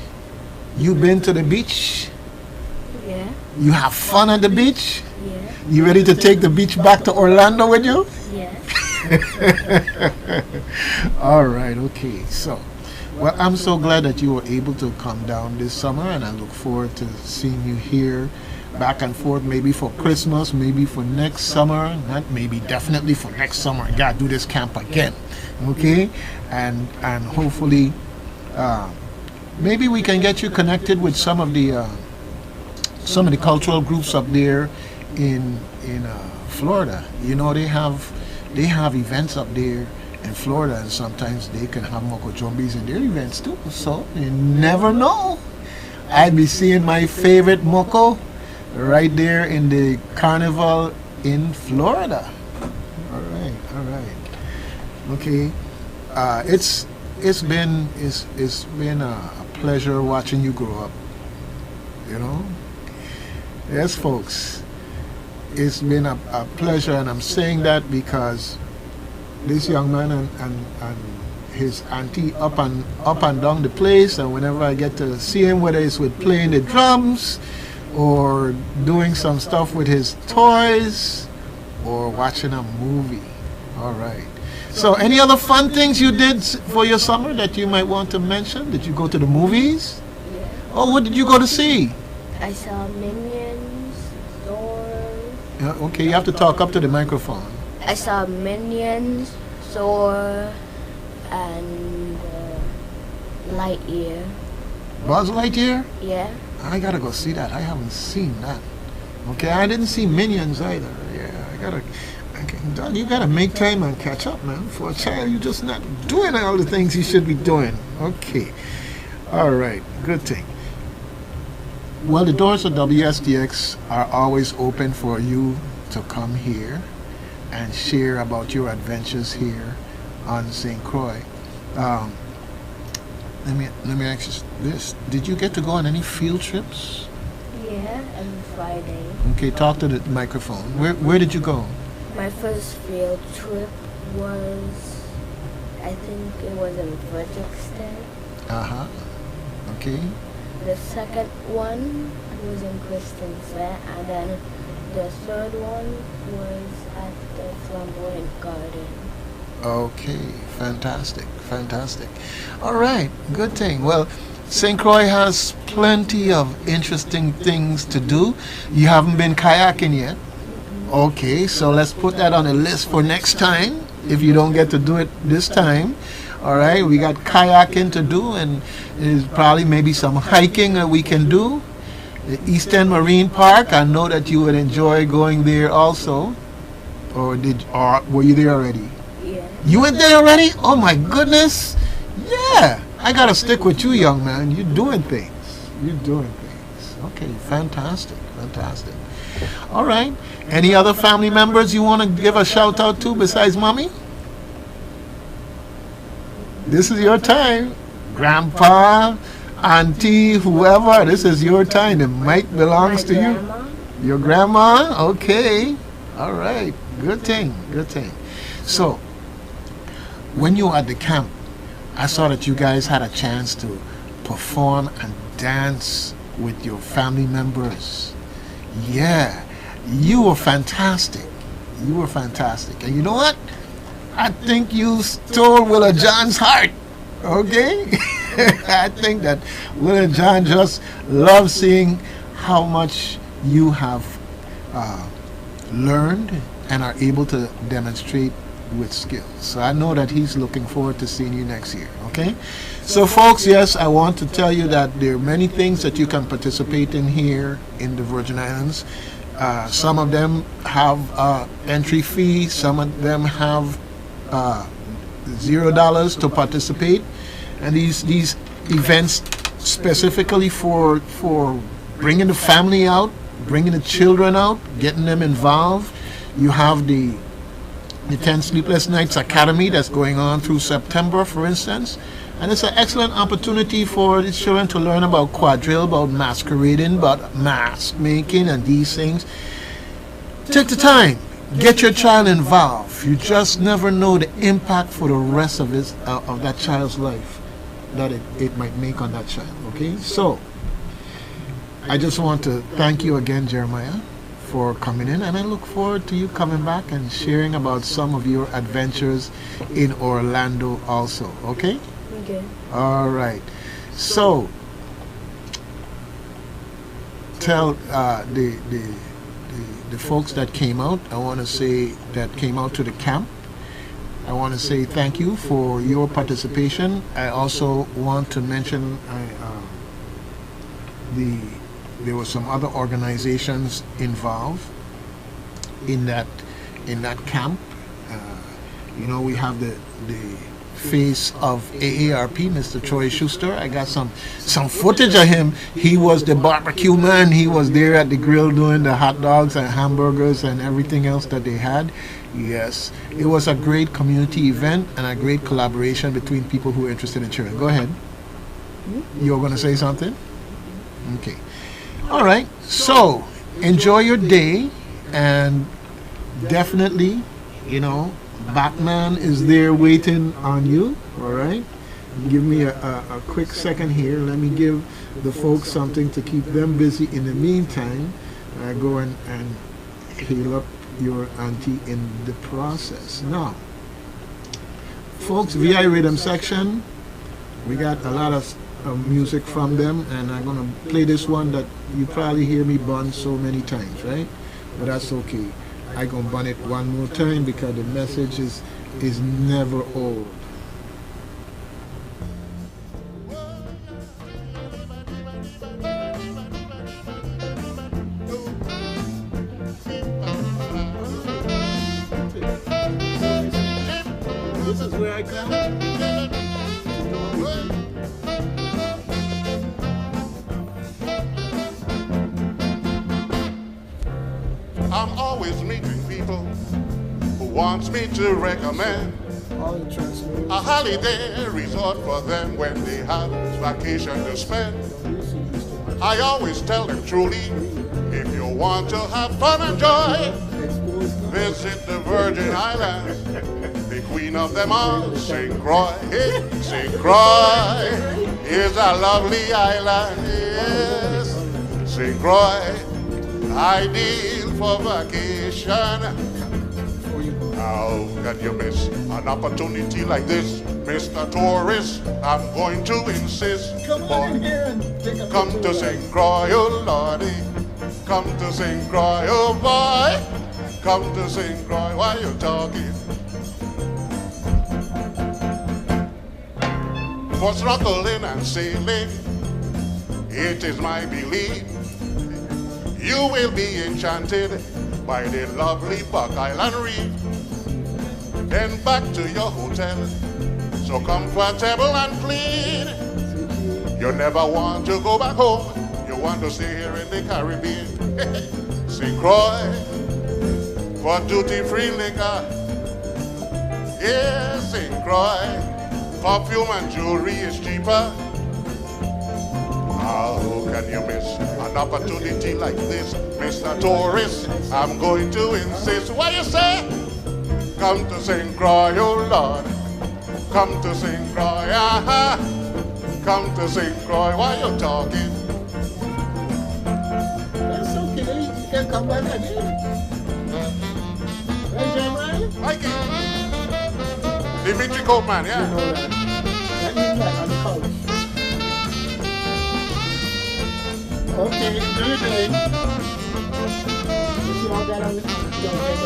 You been to the beach? Yeah. You have fun at the beach? Yeah. You ready to take the beach back to Orlando with you? Yeah. All right, okay. So, well, I'm so glad that you were able to come down this summer, and I look forward to seeing you here back and forth, maybe for Christmas, maybe for next summer, not maybe, definitely for next summer. I gotta do this camp again, okay? And hopefully, maybe we can get you connected with some of the cultural groups up there in Florida. You know, they have events up there in Florida, and sometimes they can have Moko Jombis in their events too. So you never know. I'd be seeing my favorite Moko right there in the carnival in Florida. All right. Okay. It's been a pleasure watching you grow up. You know. Yes, folks. It's been a pleasure, and I'm saying that because this young man and his auntie up and down the place, and whenever I get to see him, whether it's with playing the drums or doing some stuff with his toys or watching a movie. All right. So any other fun things you did for your summer that you might want to mention? Did you go to the movies? Yeah. Oh, what did you go to see? I saw Minions, Thor. Okay, you have to talk up to the microphone. I saw Minions, Thor, and Lightyear. Buzz Lightyear? Yeah. I gotta go see that. I haven't seen that. Okay, I didn't see Minions either. Yeah, Don, you gotta make time and catch up, man. For a child, you're just not doing all the things you should be doing. Okay. All right, good thing. Well, the doors of WSTX are always open for you to come here and share about your adventures here on St. Croix. Let me ask you this: did you get to go on any field trips? Yeah, every Friday. Okay, talk to the microphone. Where did you go? My first field trip was, I think it was in Frederickston. Okay. The second one was in Christensen, and then the third one was at the Flamboyant Garden. Okay, fantastic. All right, good thing. Well, St. Croix has plenty of interesting things to do. You haven't been kayaking yet? Okay, so let's put that on the list for next time, if you don't get to do it this time. All right, we got kayaking to do, and there's probably maybe some hiking that we can do. The Eastern Marine Park, I know that you would enjoy going there also. Or were you there already? Yeah. You went there already? Oh my goodness. Yeah. I gotta stick with you, young man. You're doing things. You're doing things. Okay, fantastic. Fantastic. All right. Any other family members you want to give a shout out to besides mommy? This is your time. Grandpa, auntie, whoever, this is your time. The mic belongs to you. Grandma? Your grandma? Okay. All right. Good thing. Good thing. So, when you were at the camp, I saw that you guys had a chance to perform and dance with your family members. Yeah. You were fantastic. You were fantastic. And you know what? I think you stole Willa John's heart. Okay? I think that Willa John just loves seeing how much you have learned and are able to demonstrate with skills. So I know that he's looking forward to seeing you next year. Okay? So folks, yes, I want to tell you that there are many things that you can participate in here in the Virgin Islands. Some of them have entry fee. Some of them have $0 to participate. And these events specifically for bringing the family out, bringing the children out, getting them involved. You have the 10 Sleepless Nights Academy that's going on through September, for instance. And it's an excellent opportunity for the children to learn about quadrille, about masquerading, about mask making and these things. Take the time. Get your child involved. You just never know the impact for the rest of that child's life that it might make on that child. Okay? So, I just want to thank you again, Jeremiah, for coming in, and I look forward to you coming back and sharing about some of your adventures in Orlando also. Okay? Okay. All right. So, tell the folks that came out, I want to say, that came out to the camp, I want to say thank you for your participation. I also want to mention there were some other organizations involved in that camp. You know, we have the face of AARP, Mr. Troy Schuster. I got some footage of him. He was the barbecue man. He was there at the grill doing the hot dogs and hamburgers and everything else that they had. Yes, it was a great community event and a great collaboration between people who are interested in children. Go ahead. You were going to say something? Okay. All right. So, enjoy your day, and definitely, you know, Batman is there waiting on you. All right. Give me a quick second here. Let me give the folks something to keep them busy. In the meantime, I go and heal up your auntie in the process. Now, folks, VI Rhythm section, we got a lot of music from them, and I'm gonna play this one that you probably hear me bun so many times, right? But that's okay. I gonna bun it one more time because the message is never old. This is where I come. I'm always meeting people who wants me to recommend a holiday resort for them when they have vacation to spend. I always tell them truly, if you want to have fun and joy, visit the Virgin Islands, the queen of them all, St. Croix. Hey, St. Croix is a lovely island, yes. St. Croix, ideal for vacation. How can you miss an opportunity like this, Mr. Tourist? I'm going to insist. Come on in here and take a Come to St. Croix, oh Lordy. Come to St. Croix, oh boy. Come to St. Croix, why you talking? for snorkeling and sailing. It is my belief you will be enchanted by the lovely Buck Island Reef. Then back to your hotel, so comfortable and clean. You never want to go back home, you want to stay here in the Caribbean. St. Croix for duty-free liquor. Yeah, St. Croix, perfume and jewelry is cheaper. How can you miss an opportunity like this, Mr. Tourist? I'm going to insist. What you say? Come to St. Croix, oh Lord. Come to St. Croix, aha. Come to St. Croix. Why you talking? That's okay. You can come back again. Hey, Jeremiah? Like it. Dimitri Coleman, yeah? You know that. That means that on the couch. Okay, do your thing. If you want that on the couch, you don't take it.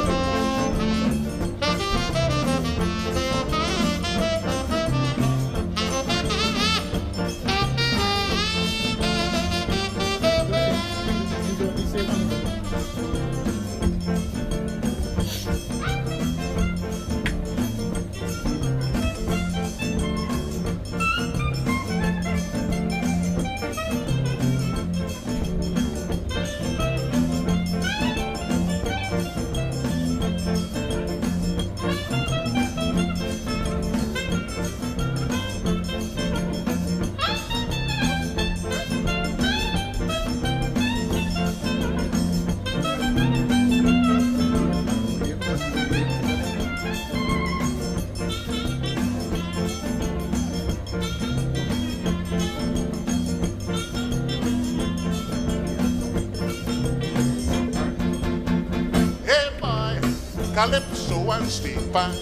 Calypso and steampunk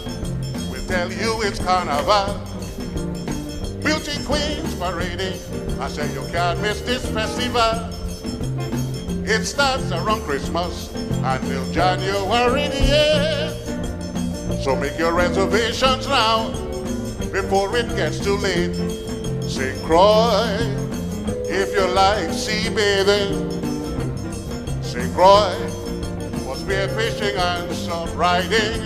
will tell you it's carnival. Beauty queens parading, I say you can't miss this festival. It starts around Christmas until January the 8th. So make your reservations now before it gets too late. St. Croix, if you like sea bathing. St. Croix, spear fishing and some riding.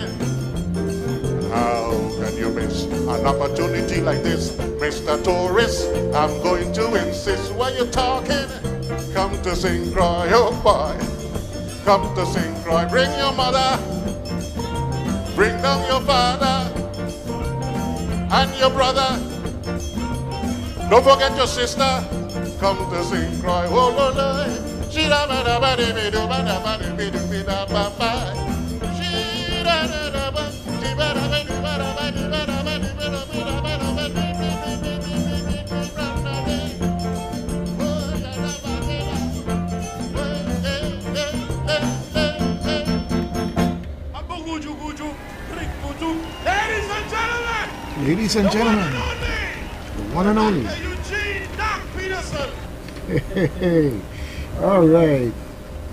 How can you miss an opportunity like this, Mr. Tourist? I'm going to insist. While you're talking, come to St. Croix, oh boy. Come to St. Croix. Bring your mother, bring down your father and your brother. Don't forget your sister. Come to St. Croix, oh Lord. Ladies and gentlemen, the one and only. Hey, all right.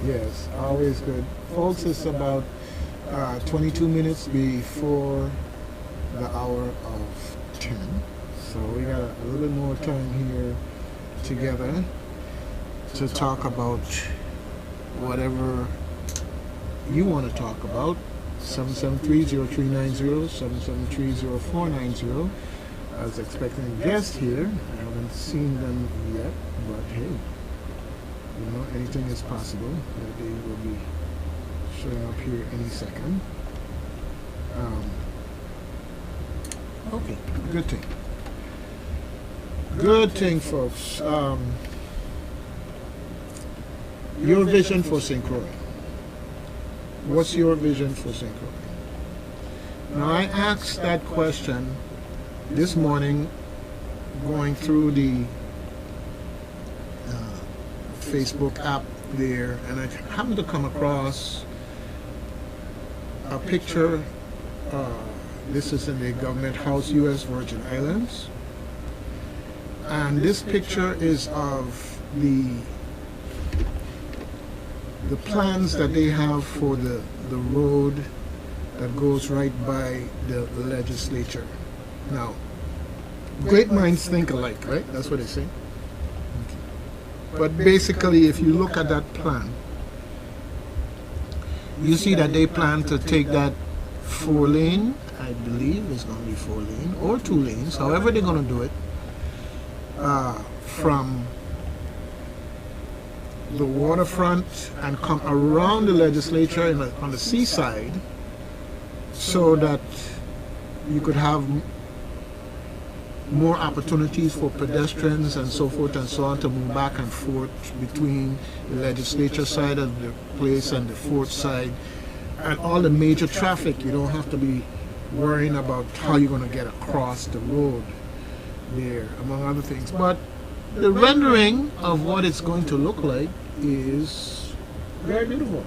Yes, always good. Folks, it's about 22 minutes before the hour of 10. So we got a little bit more time here together to talk about whatever you want to talk about. 773-0390, 773-0490. I was expecting a guest here. I haven't seen them yet, but hey, you know, anything is possible. They will be showing up here any second. Okay, good thing. Good thing, folks. Your vision for St. Croix. What's your vision for St. Croix? Now, I asked that question this morning going through the Facebook app there, and I happened to come across a picture. This is in the Government House, U.S. Virgin Islands, and this picture is of the plans that they have for the road that goes right by the legislature. Now, great minds think alike, right? That's what they say. But basically, if you look at that plan, you see that they plan to take that 4-lane, I believe it's going to be 4-lane, or 2 lanes, however they're going to do it, from the waterfront and come around the legislature on the seaside, so that you could have more opportunities for pedestrians and so forth and so on to move back and forth between the legislature side of the place and the fourth side, and all the major traffic. You don't have to be worrying about how you're going to get across the road there, among other things. But the rendering of what it's going to look like is very beautiful.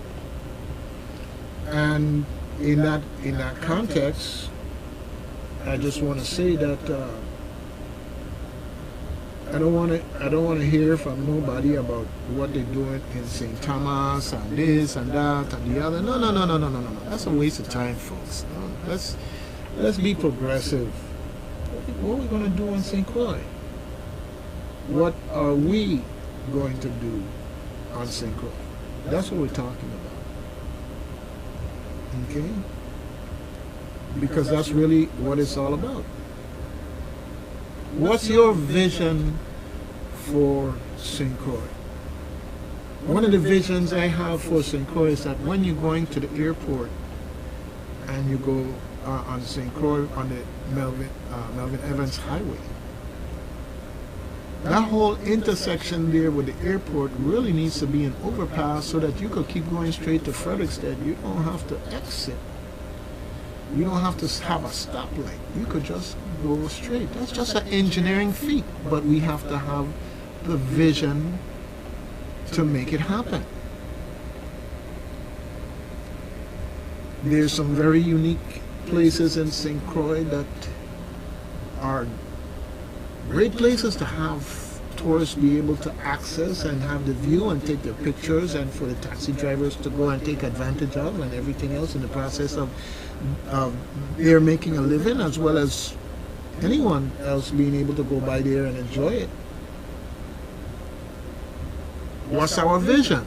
And in that context, I just want to say that I don't want to hear from nobody about what they're doing in St. Thomas and this and that and the other. No. That's a waste of time, folks. No, let's be progressive. What are we going to do in St. Croix? What are we going to do on St. Croix? That's what we're talking about. Okay? Because that's really what it's all about. What's your vision for St. Croix? One of the visions I have for St. Croix is that when you're going to the airport and you go on St. Croix on the Melvin Evans Highway, that whole intersection there with the airport really needs to be an overpass so that you could keep going straight to Frederickstead. You don't have to exit. You don't have to have a stoplight. You could just go straight. That's just an engineering feat, but we have to have the vision to make it happen. There's some very unique places in St. Croix that are great places to have tourists be able to access and have the view and take their pictures, and for the taxi drivers to go and take advantage of, and everything else in the process of they're making a living, as well as anyone else being able to go by there and enjoy it. What's our vision?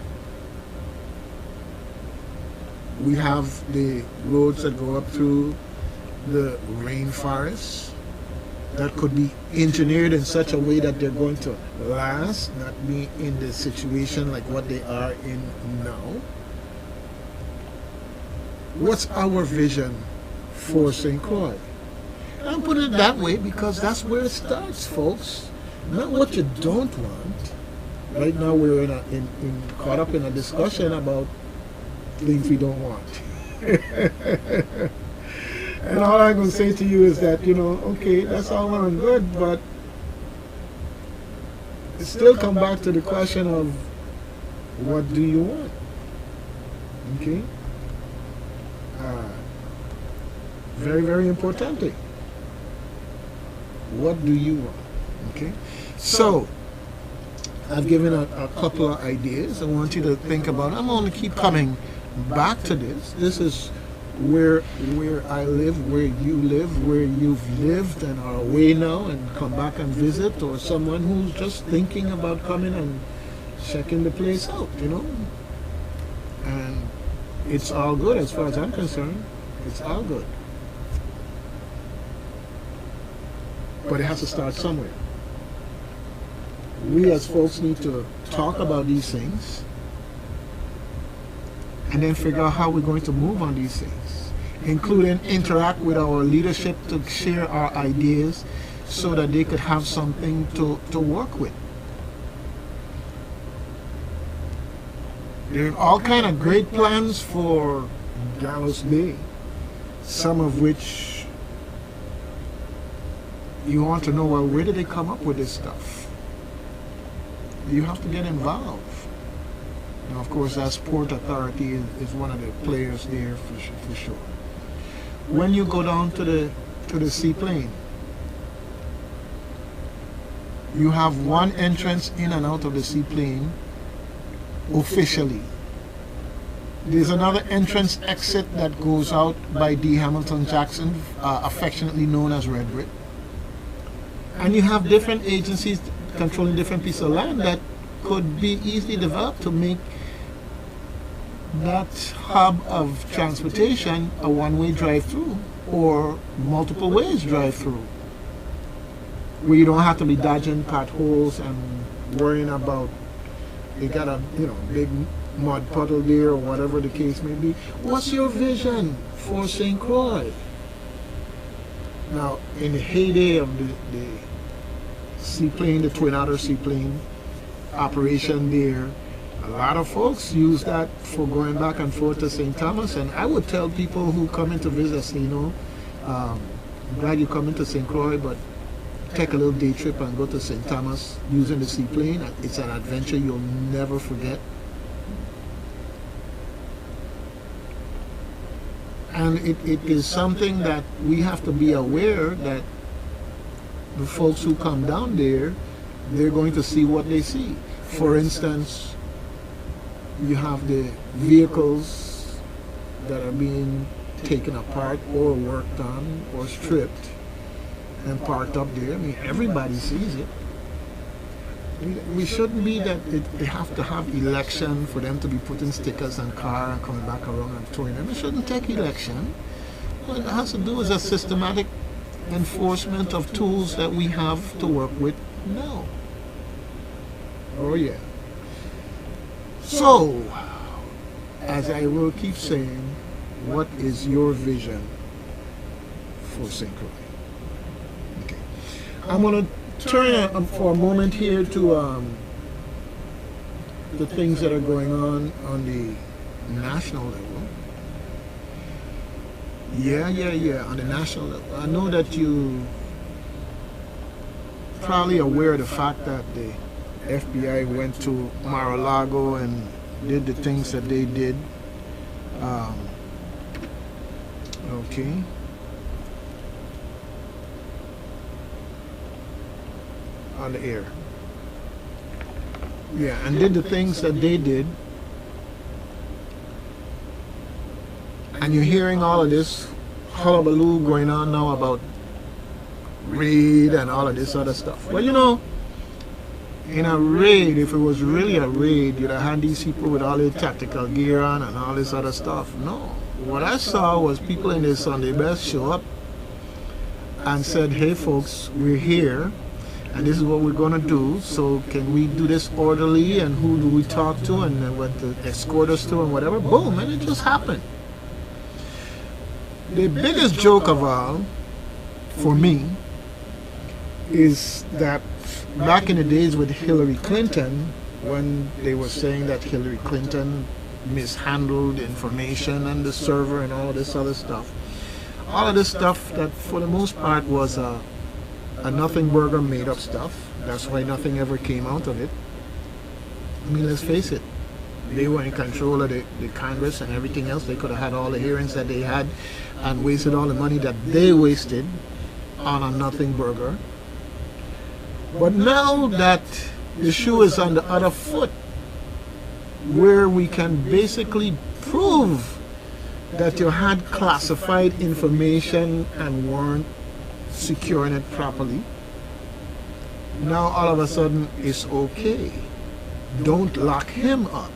We have the roads that go up through the rainforest that could be engineered in such a way that they're going to last, not be in the situation like what they are in now. What's our vision for St. Croix? I'm putting it that way because that's where it starts, folks. Not what you don't want. Right now we're caught up in a discussion about things we don't want. And all I'm going to say to you is that, okay, that's all well and good, but it still come back to the question of what do you want? Okay? Very, very important thing. What do you want? Okay? So, I've given a couple of ideas. I want you to think about it. I'm going to keep coming back to this. This is where I live, where you live, where you've lived and are away now and come back and visit, or someone who's just thinking about coming and checking the place out, And it's all good as far as I'm concerned. It's all good. But it has to start somewhere. We as folks need to talk about these things and then figure out how we're going to move on these things, including interact with our leadership to share our ideas so that they could have something to work with. There are all kind of great plans for Gallows Bay, some of which you want to know, well, where did they come up with this stuff? You have to get involved. Now, of course, as Port Authority is one of the players there for sure. When you go down to the seaplane, you have one entrance in and out of the seaplane officially. There's another entrance exit that goes out by D. Hamilton Jackson, affectionately known as Red Brick. And you have different agencies controlling different pieces of land that could be easily developed to make that hub of transportation a one-way drive-through or multiple ways drive-through, where you don't have to be dodging potholes and worrying about you got a big mud puddle there or whatever the case may be. What's your vision for St. Croix? Now, in the heyday of the seaplane, the Twin Otter seaplane operation there, a lot of folks use that for going back and forth to St. Thomas. And I would tell people who come in to visit, I'm glad you come into St. Croix, but take a little day trip and go to St. Thomas using the seaplane. It's an adventure you'll never forget. And it is something that we have to be aware that the folks who come down there, they're going to see what they see. For instance, you have the vehicles that are being taken apart or worked on or stripped and parked up there. I mean, everybody sees it. We shouldn't be that they have to have election for them to be putting stickers on car and coming back around and towing them. It shouldn't take election. What it has to do is a systematic enforcement of tools that we have to work with now. Oh yeah. So, as I will keep saying, what is your vision for St. Croix? Okay. I'm going to turn for a moment here to the things that are going on the national level. Yeah, on the national level. I know that you probably aware of the fact that the FBI went to Mar-a-Lago and did the things that they did. Okay. On the air. Yeah, and did the things that they did. And you're hearing all of this hullabaloo going on now about raid and all of this other stuff. Well, in a raid, if it was really a raid, you'd have had these people with all their tactical gear on and all this other stuff. No. What I saw was people in their Sunday best show up and said, hey folks, we're here and this is what we're going to do. So can we do this orderly, and who do we talk to, and what to escort us to, and whatever. Boom, and it just happened. The biggest joke of all, for me, is that back in the days with Hillary Clinton, when they were saying that Hillary Clinton mishandled information and the server and all of this other stuff, all of this stuff that for the most part was a nothing burger made up stuff. That's why nothing ever came out of it. I mean, let's face it, they were in control of the Congress and everything else. They could have had all the hearings that they had and wasted all the money that they wasted on a nothing burger. But now that the shoe is on the other foot, where we can basically prove that you had classified information and weren't securing it properly, now all of a sudden it's okay. Don't lock him up.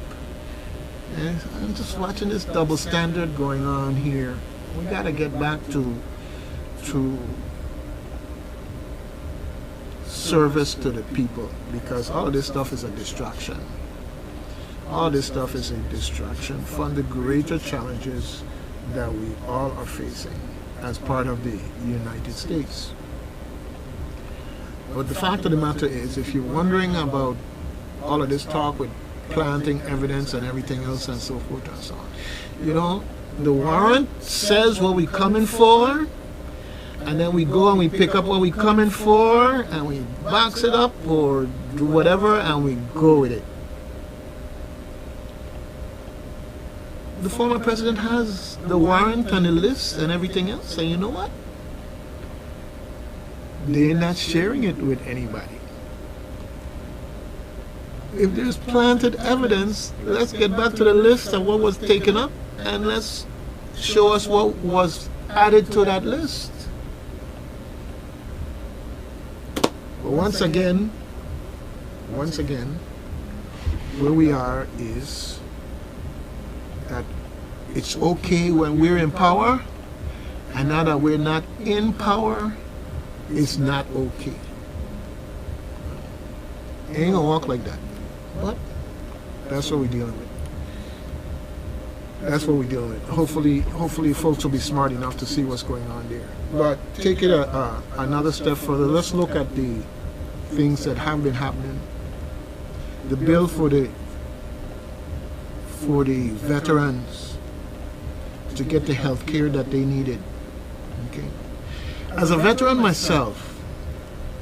And I'm just watching this double standard going on here. We got to get back to service to the people, because all of this stuff is a distraction. All this stuff is a distraction from the greater challenges that we all are facing as part of the United States. But the fact of the matter is, if you're wondering about all of this talk with planting evidence and everything else and so forth and so on, the warrant says what we're coming for, and then we go and we pick up what we're coming for, and we box it up or do whatever, and we go with it. The former president has the warrant and the list and everything else, and you know what? They're not sharing it with anybody. If there's planted evidence, let's get back to the list of what was taken up, and let's show us what was added to that list. But once again, where we are is that it's okay when we're in power, and now that we're not in power, it's not okay. It ain't gonna walk like that. But that's what we're dealing with. That's what we're dealing with. Hopefully folks will be smart enough to see what's going on there. But take it another step further. Let's look at the things that have been happening. The bill for the veterans to get the health care that they needed. Okay. As a veteran myself,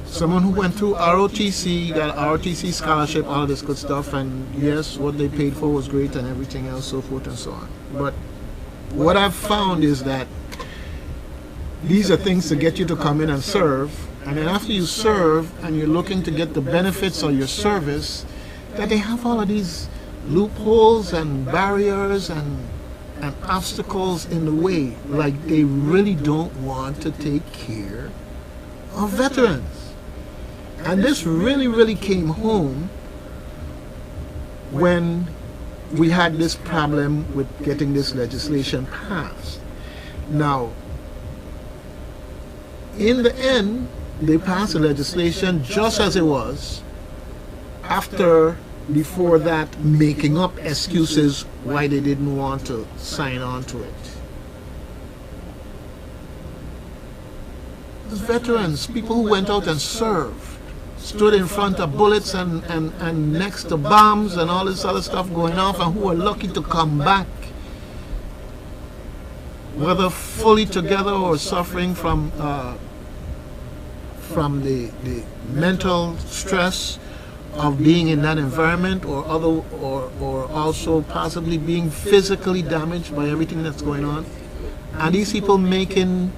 someone who went through ROTC, got ROTC scholarship, all this good stuff, and yes, what they paid for was great and everything else, so forth and so on. But what I've found is that these are things to get you to come in and serve, and then after you serve and you're looking to get the benefits of your service, that they have all of these loopholes and barriers and obstacles in the way, like they really don't want to take care of veterans. And this really came home when we had this problem with getting this legislation passed. Now, in the end, they passed the legislation just as it was, before that, making up excuses why they didn't want to sign on to it. Those veterans, people who went out and served, stood in front of bullets and next to bombs and all this other stuff going off, and who were lucky to come back, whether fully together or suffering from the mental stress of being in that environment, or also possibly being physically damaged by everything that's going on. And these people making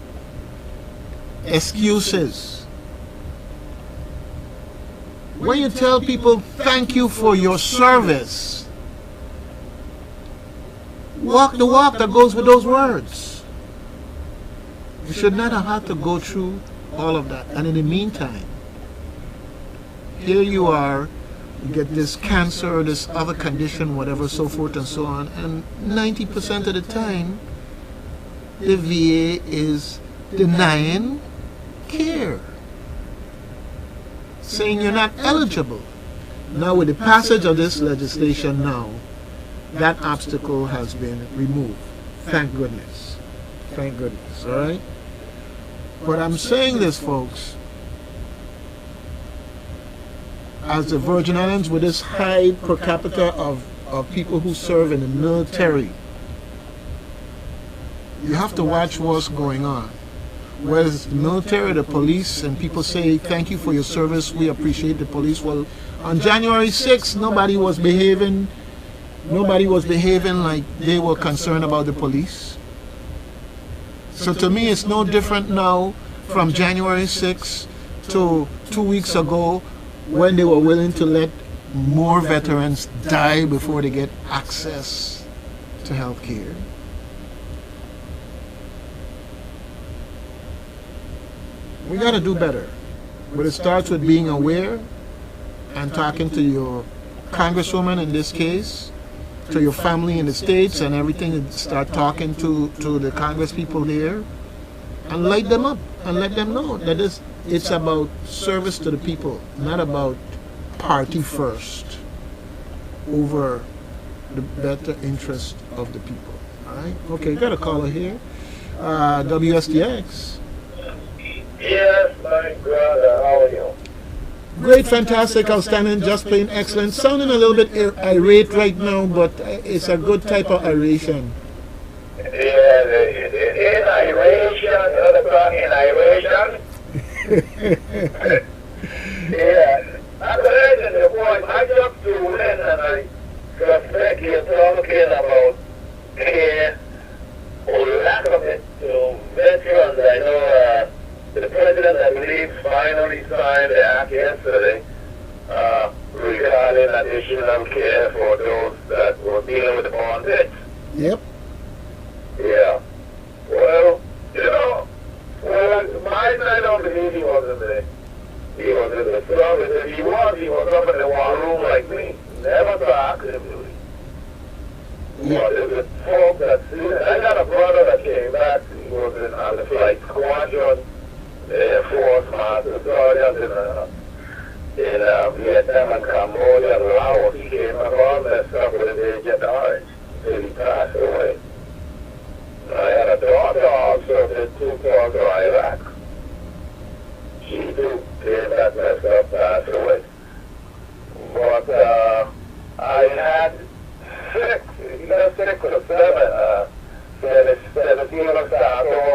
excuses. When you tell people thank you for your service, walk the walk that goes with those words. You should not have had to go through all of that. And in the meantime, here you are, you get this cancer, this other condition, whatever, so forth and so on, and 90% of the time, the VA is denying care, saying you're not eligible. Now, with the passage of this legislation now, that obstacle has been removed. Thank goodness. Thank goodness, all right? But I'm saying this, folks, as the Virgin Islands, with this high per capita of people who serve in the military, you have to watch what's going on. Whether it's the military, the police, and people say, thank you for your service, we appreciate the police. Well, on January 6th, nobody was behaving like they were concerned about the police. So to me, it's no different now from January 6th to 2 weeks ago, when they were willing to let more veterans die before they get access to health care. We got to do better. But it starts with being aware and talking to your congresswoman in this case, to your family in the States and everything, and start talking to the congress people there and light them up and let them know that it's about service to the people, not about party first over the better interest of the people. All right? Okay, got a caller here. WSTX. Yes, my brother, how are you? Great, fantastic, outstanding, just plain excellent. Sounding a little bit irate right now, but it's a good type of iration. Yeah, in iration, other talk in iration. Yeah, I'm hearing the voice. I just tuned in and I suspect you're talking about care or lack of it to veterans. I know the president, I believe, finally signed the act yesterday regarding additional care for those that were dealing with the bond debt. Yep. Yeah. Well, you know, my side don't believe he was in the But the folks that I got a brother that came back. He was on the flight squadron, Air Force Master Sergeant in Vietnam and Cambodia and Laos. He came back all messed up with his Agent Orange until he passed away. I had a daughter also that took her to Iraq. She too came back messed up, passed away. But I had 6 or 7, 17 or so,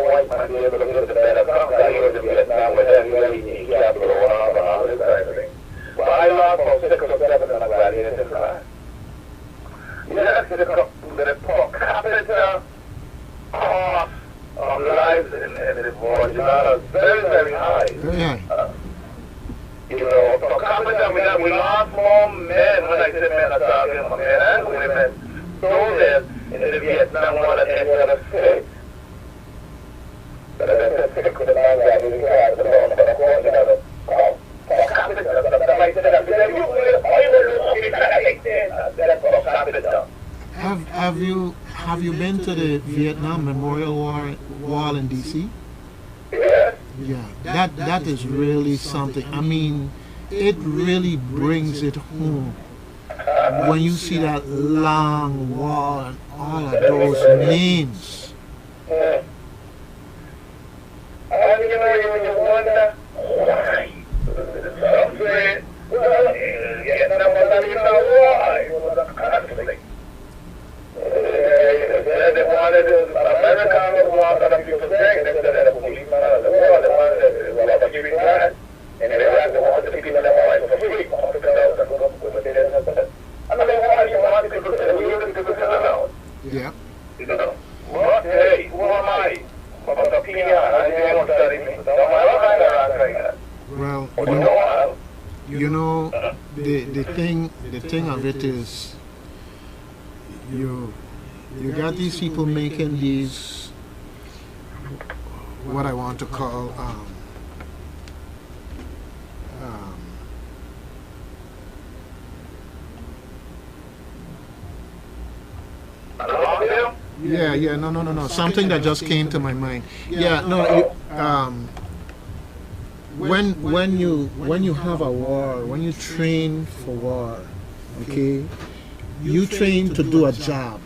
white man be able to get the better company. I was in Vietnam with them, really, capital, all this kind of thing. But I lost about 6 or 7 in the gladiator class. Yes, the per capita cost of lives in the Guatemala is very, very high. Very high. You know, per capita, we lost more men, when I say men, I'm talking men and women, soldiers in the Vietnam War than any other state. But I said, 6 of the man that is class alone, but of course, you know, per capita, somebody said that, you will always like that per capita. Have you been to the Vietnam Memorial Wall in DC? Yes. Yeah, that is really something. I mean, it really brings it home when you see that long wall and all of those names. And you wonder why. Some say, well, Vietnam was not even a war, it was a conflict. They wanted Americans wanted them to protect. They said that the policemen of the war, they wanted to give it back. And they wanted the people in the war for free. I mean, why you want people to say, we want people to sit around? Yeah. You know, what? Hey, who am I? I'm a opinion. I didn't study me. So I'm like that. Well, you know, the thing of it is, you got these people making these, what I want to call no. Something that just came to my mind. When you have a war, when you train for war, okay, you train to do a job.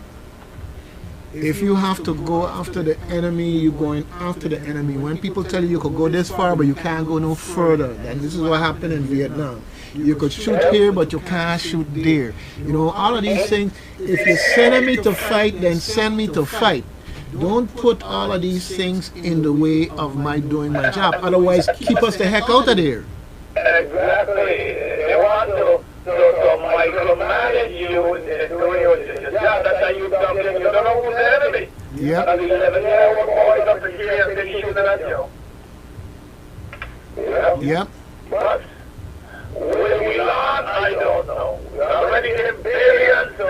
If you have to go after the enemy, you're going after the enemy. When people tell you could go this far, but you can't go no further, and this is what happened in Vietnam. You could shoot here, but you can't shoot there. You know, all of these things. If you're sending me to fight, then send me to fight. Don't put all of these things in the way of my doing my job. Otherwise, keep us the heck out of there. Exactly. They want to micromanage you in doing your job. That's how you dump in. You don't know who's the enemy. Yep. And the 11-year-old boy up to here and they shooting at you. Yep. But will we learn? I don't know. We already gave billions to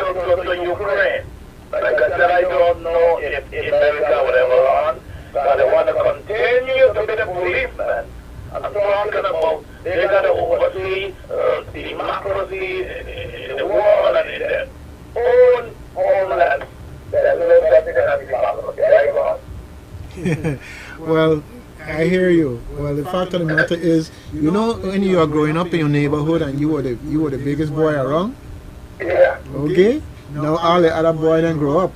Ukraine. Like I said, I don't know if America will ever learn. But they want to continue to be the policeman. I'm talking about they got to oversee democracy in the world and in their own homeland. There's no such thing as democracy. There you go. Well, I hear you. Well, the fact of the matter is, you know, when you are growing up in your neighborhood and you were the biggest boy around. Yeah. Okay. Now all the other boys then grow up.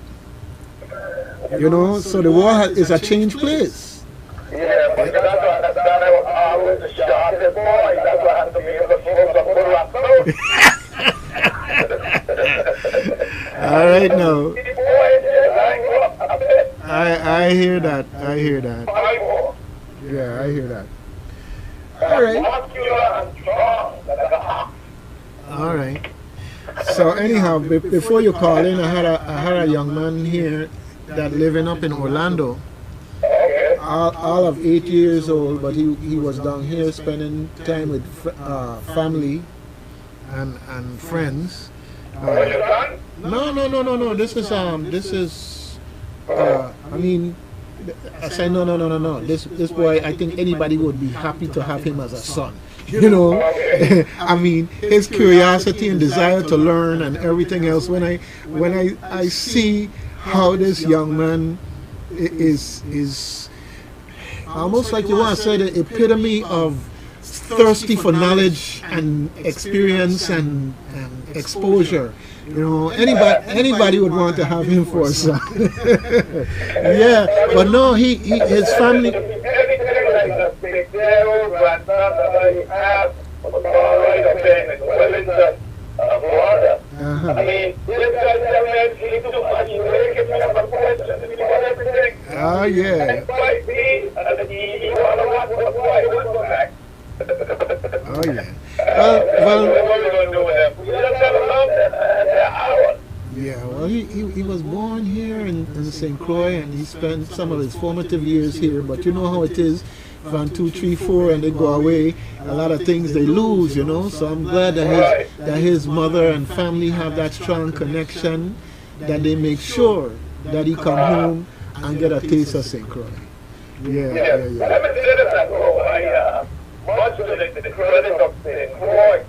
You know, so the war is a changed place. Yeah, but that's why I was always the sharpest boy. That's why I have to be able to put up. All right, now. I hear that. I hear that. Yeah, I hear that. All right. All right. So anyhow, before you call in, I had a young man here that living up in Orlando. All of 8 years old, but he was down here spending time with family and friends. No. This is I mean, I say no. This boy, I think anybody would be happy to have him as a son. You know, I mean, his curiosity and desire to learn and everything else. When I see how this young man is almost like you want to say the epitome of thirsty for knowledge and experience and exposure. You know, anybody would want to have him for a son. Yeah, but no, his family. Uh-huh. I mean, this guy said, he too much. He everything. Oh, yeah. And by me, he want to watch back. Oh, yeah. Well, what are we going to do with him? We just have a love that. Yeah, well, he was born here in St. Croix, and he spent some of his formative years here. But you know how it is, from 2, 3, 4, and they go away. A lot of things they lose, you know. So I'm glad that his mother and family have that strong connection, that they make sure that he come home and get a taste of St. Croix. Yeah. Let me say this, much of the credit of St. Croix,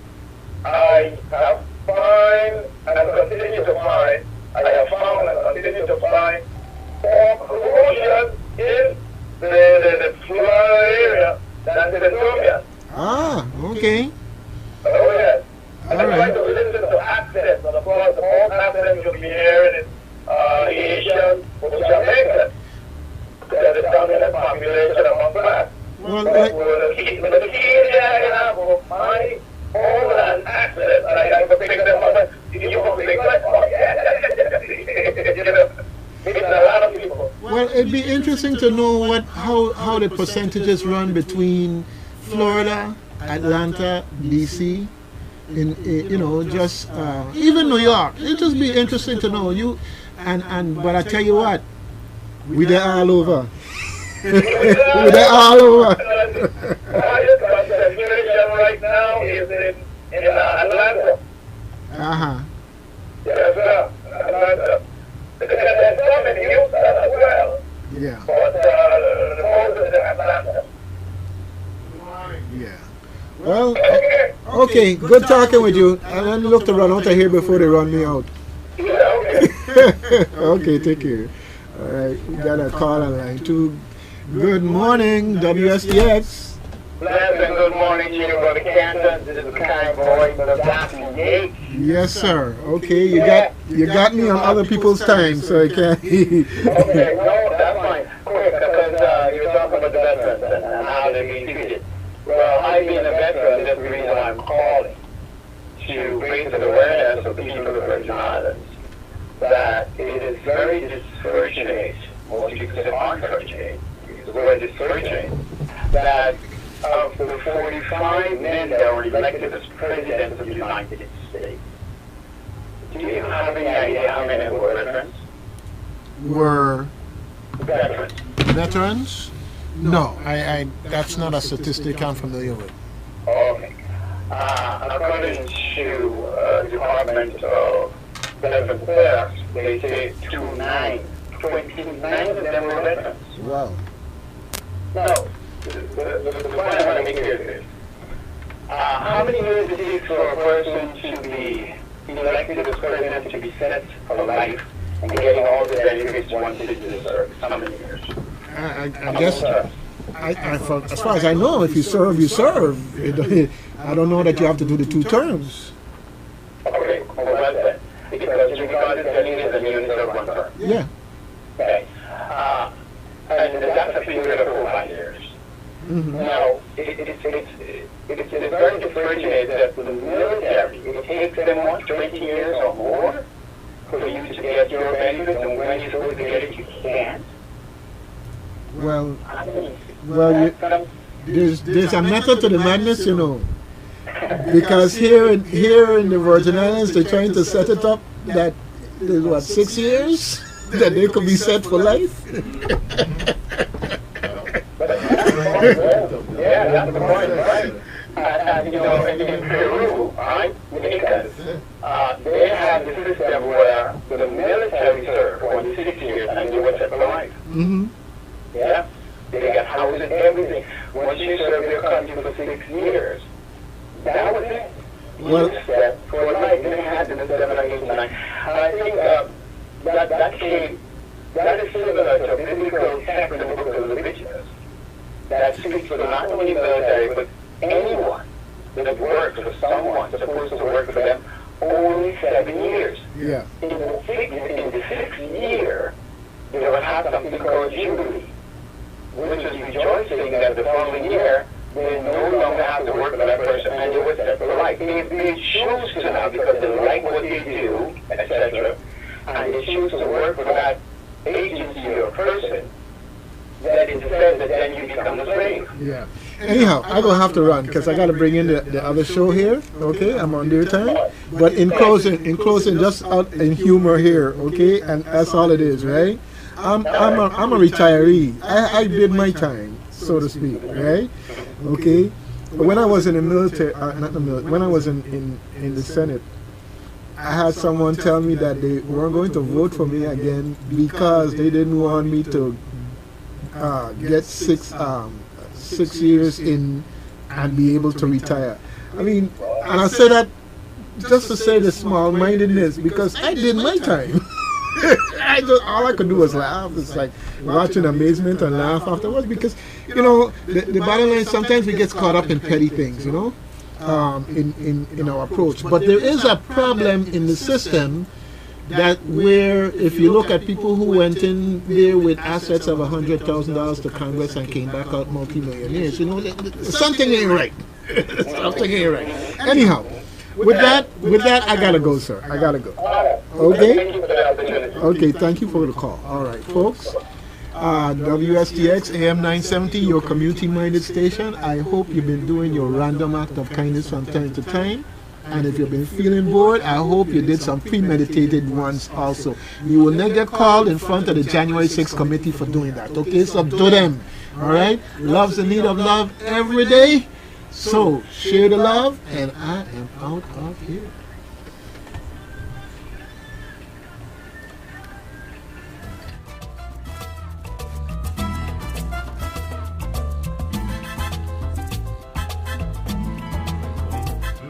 I have find and continue to find, I have found and continue to find more corrosion in the Florida area than the Colombian. Ah, okay. Oh, yes. All I try right. to listen to accents, and of course, all accents you'll be hearing is Asian or Jamaican. That is dominant population among blacks. Well, But the key there, I have my own accent, and I can pick them up. You can pick them up. Oh, yeah. Means a lot of people. well, it'd be interesting to know how the percentages run between Florida, Atlanta, DC, you know, just even New York. It'd just be interesting to know you, but I tell you what, we there all over. We there all over. My concentration right now is in Atlanta. Uh-huh. Yes, sir. Atlanta. There's some in Houston as well, Yeah. but the most is in Atlanta. Yeah. Well, okay, good talking with you. And let me look to run out of here before they run me out. Yeah, okay. Okay, take care. All right, we got a call on line 2. Good morning, WSTX. Blessed and good morning to you, Brother Canton. This is the kind boy, Brother Dawson Yates. Yes, sir. Okay, you got me on other people's time, so I can't. Okay, no, that's fine. Quick, because you're talking about the veterans and how they're being treated. Well, I being a veteran, that's the reason why I'm calling, to bring to the awareness of the people of the Virgin Islands that it is very discouraging, most people say uncouraging, the word discouraging, that of the 45 men that were elected as presidents of the United States, do you have any idea how many were veterans? Were Veterans. veterans? No, I that's not a statistic I'm familiar with. Okay. According to Department of Veterans Affairs, they say 29 of them were veterans. Wow. No, the point I want to make here is this. How many years it takes for a person to be elected as president to be set for life and getting all the benefits one citizen deserves? How many years? I guess, as far as I know, if you serve, you serve. I don't know that you have to do the 2 terms. Okay, well then, because regardless of units and units of 1 term. Yeah. Okay. And that's a period of 4 or 5 years. Mm-hmm. Now, it's very differentiated that for the military, it takes them, what, 20 years or more for you to get your benefits, and when you're supposed to get it, you can't. Well, I mean, there's a method to the madness, you know. Because here in the Virgin Islands, they're trying to set it up that there's what 6 years that they could be set for life. Yeah, that's the point, right? You know, in Peru, right, they have the system where the military served for 6 years and they were set for life. Mm-hmm. Yeah, they got houses and everything. Once you serve your country for 6 years, think that is similar to a biblical text in the book of Leviticus that speaks for not only military, but anyone that works for someone supposed to work for them only 7 years. Yeah. In the sixth year, they will have something called Jubilee, which is rejoicing that the following year they no longer have to work for that person and they will set for life. If they choose to now because they like what they do, etc., and they choose to work for that agency or person, then it says that then you become a slave. Yeah. Anyhow, I will have to run because I got to bring in the other show here. Okay, I'm on their time. But in closing, just out in humor here. Okay, and that's all it is, right? I'm a retiree. I did my time, so to speak, right? Okay. But when I was in the military, not the military, when I was in the Senate, I had someone tell me that they weren't going to vote for me again because they didn't want me to get 6 years in and be able to retire. I mean, and I say that just to say the small-mindedness because I did my time. All I could do was laugh. It's like watching amazement and laugh afterwards because, you know, the bottom line, sometimes we get caught up in petty things, you know, in our approach. But there is a problem in the system that where if you look at people who went in there with assets of $100,000 to Congress and came back out multimillionaires, you know, something ain't right. Something ain't right. Anyhow, with that, I gotta go, sir. I gotta go. Okay. Okay. Thank you for the call. All right, folks. WSTX AM 970, your community-minded station. I hope you've been doing your random act of kindness from time to time. And if you've been feeling bored, I hope you did some premeditated ones also. You will not get called in front of the January 6th committee for doing that. Okay, it's up to them. All right? Love's in need of love every day. So, share the love, and I am out of here.